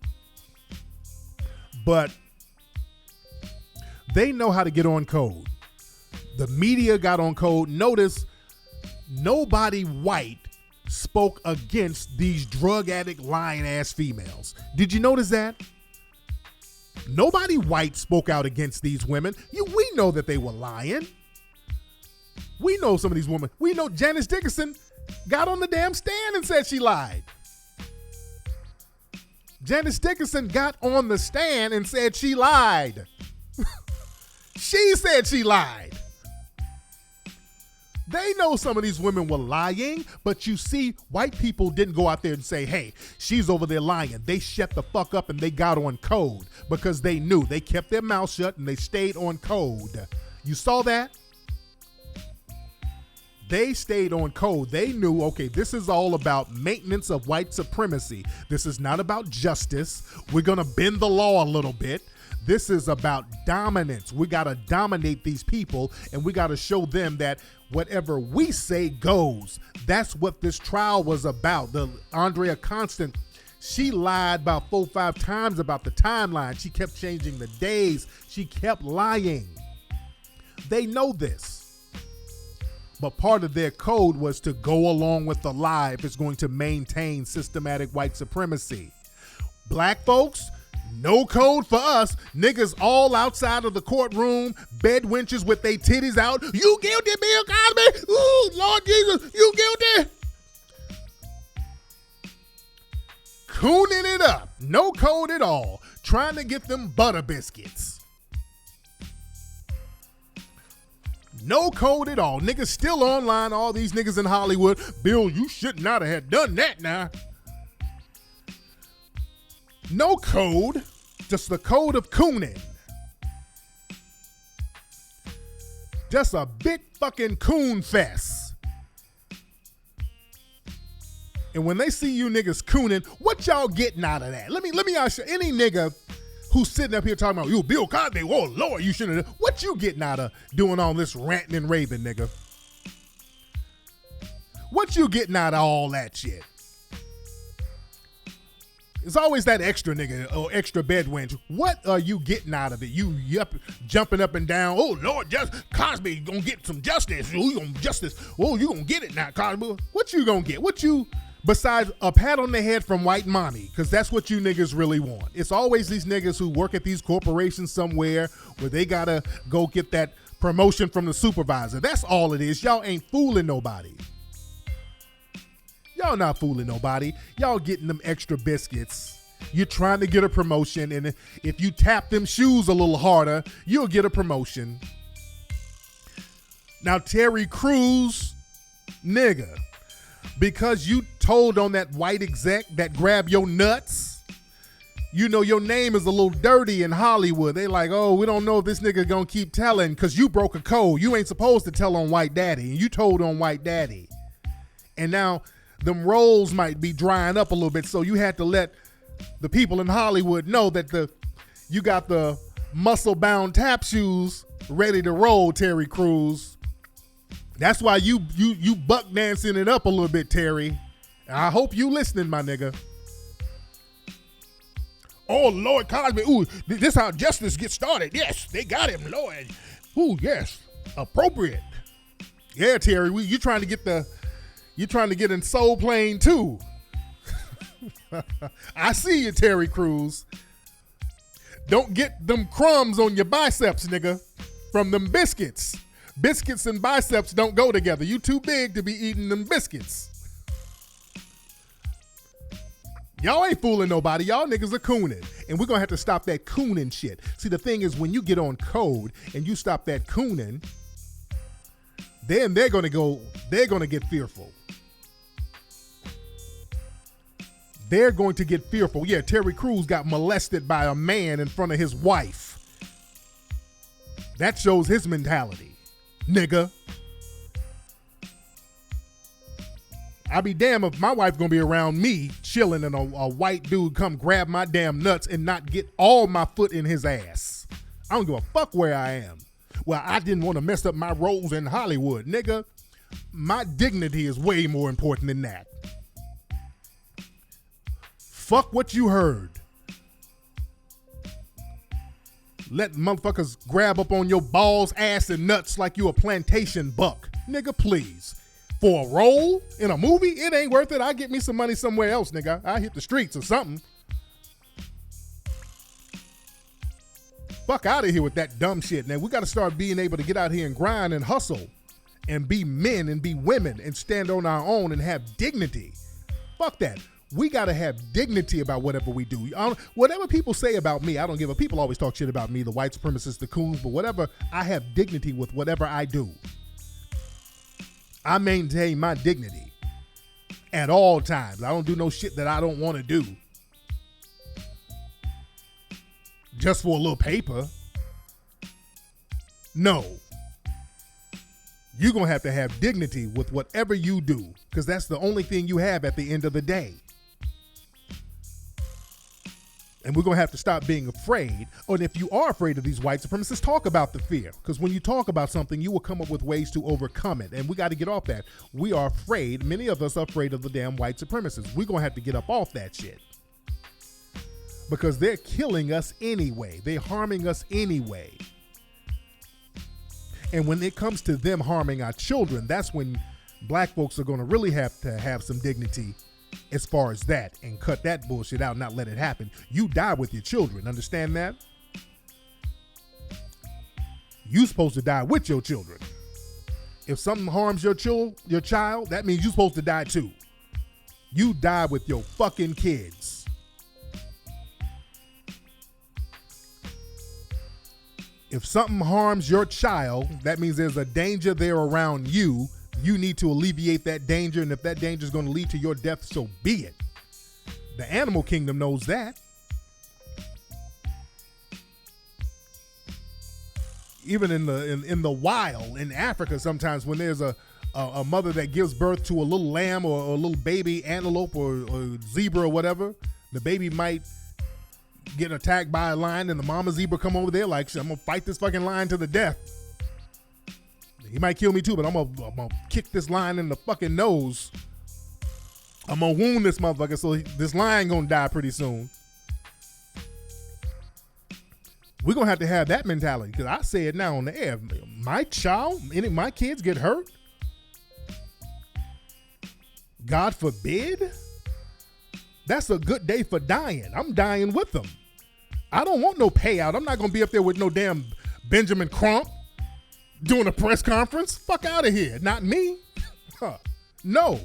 But they know how to get on code. The media got on code. Notice nobody white spoke against these drug addict lying ass females. Did you notice that? Nobody white spoke out against these women. We know that they were lying. We know some of these women. We know Janice Dickinson got on the damn stand and said she lied. Janice Dickinson got on the stand and said she lied. She said she lied. They know some of these women were lying, but you see, white people didn't go out there and say, hey, she's over there lying. They shut the fuck up and they got on code because they knew. They kept their mouth shut and they stayed on code. You saw that? They stayed on code. They knew, okay, this is all about maintenance of white supremacy. This is not about justice. We're going to bend the law a little bit. This is about dominance. We got to dominate these people, and we got to show them that whatever we say goes. That's what this trial was about. The Andrea Constant, she lied about 4 or 5 times about the timeline. She kept changing the days. She kept lying. They know this. But part of their code was to go along with the lie if it's going to maintain systematic white supremacy. Black folks, No code for us. Niggas all outside of the courtroom, bed wenches with their titties out. You guilty, Bill Cosby? Ooh, Lord Jesus, you guilty? Cooning it up. No code at all. Trying to get them butter biscuits. No code at all. Niggas still online, all these niggas in Hollywood. Bill, you should not have done that now. No code, just the code of cooning. Just a big fucking coon fest. And when they see you niggas cooning, what y'all getting out of that? Let me ask you, any nigga who's sitting up here talking about, you Bill Cosby, oh Lord, you shouldn't have. What you getting out of doing all this ranting and raving, nigga? What you getting out of all that shit? It's always that extra nigga or extra bed wench. What are you getting out of it? You jumping up and down. Oh Lord, Cosby gonna get some justice. Oh, you gonna justice. Oh, you gonna get it now, Cosby. What you gonna get? What you besides a pat on the head from white mommy? Because that's what you niggas really want. It's always these niggas who work at these corporations somewhere where they gotta go get that promotion from the supervisor. That's all it is. Y'all ain't fooling nobody. Y'all not fooling nobody. Y'all getting them extra biscuits. You're trying to get a promotion, and if you tap them shoes a little harder, you'll get a promotion. Now, Terry Crews, nigga, because you told on that white exec that grabbed your nuts, you know your name is a little dirty in Hollywood. They like, oh, we don't know if this nigga gonna keep telling because you broke a code. You ain't supposed to tell on white daddy, and you told on white daddy. And now them roles might be drying up a little bit, so you had to let the people in Hollywood know that you got the muscle-bound tap shoes ready to roll, Terry Crews. That's why you buck dancing it up a little bit, Terry. I hope you listening, my nigga. Oh, Lord Cosby, ooh, this how justice gets started. Yes, they got him, Lord. Ooh, yes, appropriate. Yeah, Terry, you trying to get in Soul Plane too. I see you, Terry Crews. Don't get them crumbs on your biceps, nigga, from them biscuits. Biscuits and biceps don't go together. You too big to be eating them biscuits. Y'all ain't fooling nobody. Y'all niggas are cooning. And we're going to have to stop that cooning shit. See, the thing is, when you get on code and you stop that cooning, then they're going to get fearful. They're going to get fearful. Yeah, Terry Crews got molested by a man in front of his wife. That shows his mentality, nigga. I'll be damned if my wife gonna be around me chilling and a white dude come grab my damn nuts and not get all my foot in his ass. I don't give a fuck where I am. Well, I didn't want to mess up my roles in Hollywood, nigga. My dignity is way more important than that. Fuck what you heard. Let motherfuckers grab up on your balls, ass, and nuts like you a plantation buck. Nigga, please. For a role in a movie, it ain't worth it. I get me some money somewhere else, nigga. I hit the streets or something. Fuck out of here with that dumb shit. Now, we got to start being able to get out here and grind and hustle and be men and be women and stand on our own and have dignity. Fuck that. We got to have dignity about whatever we do. Whatever people say about me, I don't give a. People always talk shit about me, the white supremacists, the coons, but whatever, I have dignity with whatever I do. I maintain my dignity at all times. I don't do no shit that I don't want to do just for a little paper. No. You're going to have dignity with whatever you do, because that's the only thing you have at the end of the day. And we're going to have to stop being afraid. And if you are afraid of these white supremacists, talk about the fear. Because when you talk about something, you will come up with ways to overcome it. And we got to get off that. We are afraid. Many of us are afraid of the damn white supremacists. We're going to have to get up off that shit. Because they're killing us anyway. They're harming us anyway. And when it comes to them harming our children, that's when black folks are going to really have to have some dignity as far as that, and cut that bullshit out, not let it happen. You die with your children. Understand that? You supposed to die with your children. If something harms your child, that means you supposed to die too. You die with your fucking kids. If something harms your child, that means there's a danger there around you. You need to alleviate that danger, and if that danger is going to lead to your death, so be it. The animal kingdom knows that. Even in the wild, in Africa, sometimes when there's a mother that gives birth to a little lamb or a little baby antelope or zebra or whatever, the baby might get attacked by a lion, and the mama zebra come over there like, I'm gonna fight this fucking lion to the death. He might kill me too, but I'm gonna kick this lion in the fucking nose. I'm gonna wound this motherfucker, so this lion gonna die pretty soon. We're gonna have to have that mentality, because I say it now on the air. My child, any of my kids get hurt, God forbid, that's a good day for dying. I'm dying with them. I don't want no payout. I'm not gonna be up there with no damn Benjamin Crump doing a press conference. Fuck out of here. Not me. No.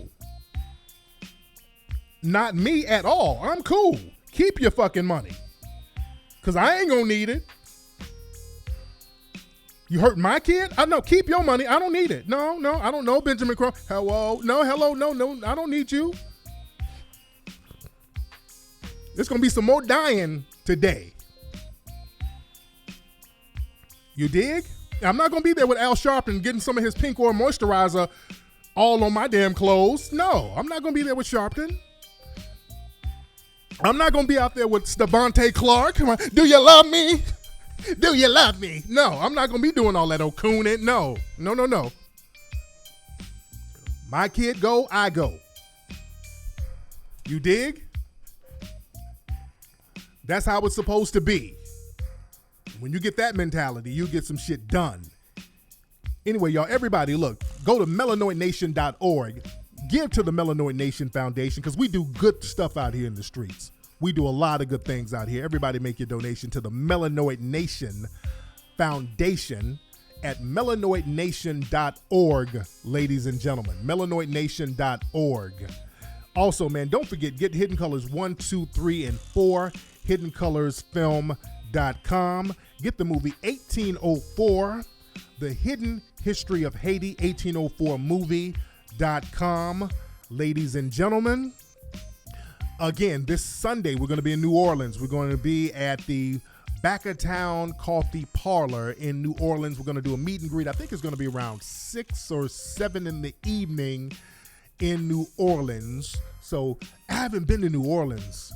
Not me at all. I'm cool. Keep your fucking money, because I ain't gonna need it. You hurt my kid? I know. Keep your money. I don't need it. No, I don't know Benjamin Crump. Hello, no, I don't need you. There's going to be some more dying today. You dig? I'm not going to be there with Al Sharpton getting some of his pink oil moisturizer all on my damn clothes. No, I'm not going to be there with Sharpton. I'm not going to be out there with Stevante Clark. Come on. Do you love me? Do you love me? No, I'm not going to be doing all that Okunin. No. My kid go, I go. You dig? That's how it's supposed to be. When you get that mentality, you get some shit done. Anyway, y'all, everybody, look, go to melanoidnation.org. Give to the Melanoid Nation Foundation, because we do good stuff out here in the streets. We do a lot of good things out here. Everybody make your donation to the Melanoid Nation Foundation at melanoidnation.org, ladies and gentlemen. melanoidnation.org. Also, man, don't forget, get Hidden Colors 1, 2, 3, and 4, hiddencolorsfilm.com. Get the movie 1804, The Hidden History of Haiti, 1804 movie.com, ladies and gentlemen. Again, this Sunday, we're going to be in New Orleans. We're going to be at the Back of Town Coffee Parlor in New Orleans. We're going to do a meet and greet. I think it's going to be around 6 or 7 in the evening in New Orleans. So I haven't been to New Orleans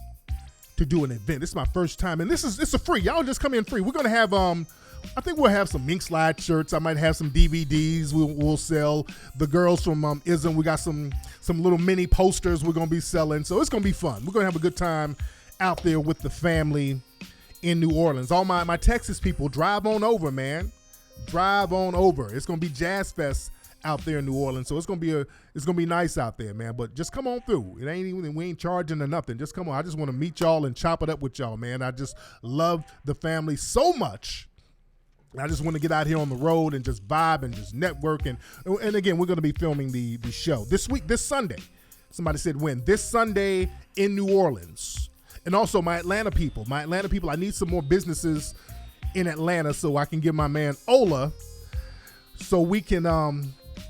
to do an event. This is my first time, and it's a free. Y'all just come in free. We're going to have, I think we'll have some Mink Slide shirts. I might have some DVDs we'll sell. The girls from ISM, we got some little mini posters we're going to be selling. So it's going to be fun. We're going to have a good time out there with the family in New Orleans. All my Texas people, drive on over, man. Drive on over. It's going to be Jazz Fest out there in New Orleans. So it's going to be nice out there, man. But just come on through. We ain't charging or nothing. Just come on. I just want to meet y'all and chop it up with y'all, man. I just love the family so much. I just want to get out here on the road and just vibe and just network. And again, we're going to be filming the show this Sunday. Somebody said when? This Sunday in New Orleans. And also my Atlanta people, I need some more businesses in Atlanta so I can give my man Ola, so we can,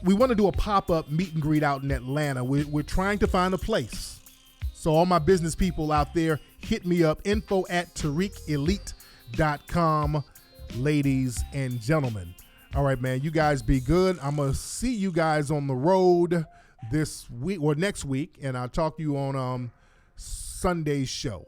we want to do a pop-up meet and greet out in Atlanta. We're trying to find a place. So all my business people out there, hit me up, info@TariqElite.com. Ladies and gentlemen. All right, man, you guys be good. I'm going to see you guys on the road this week or next week, and I'll talk to you on Sunday's show.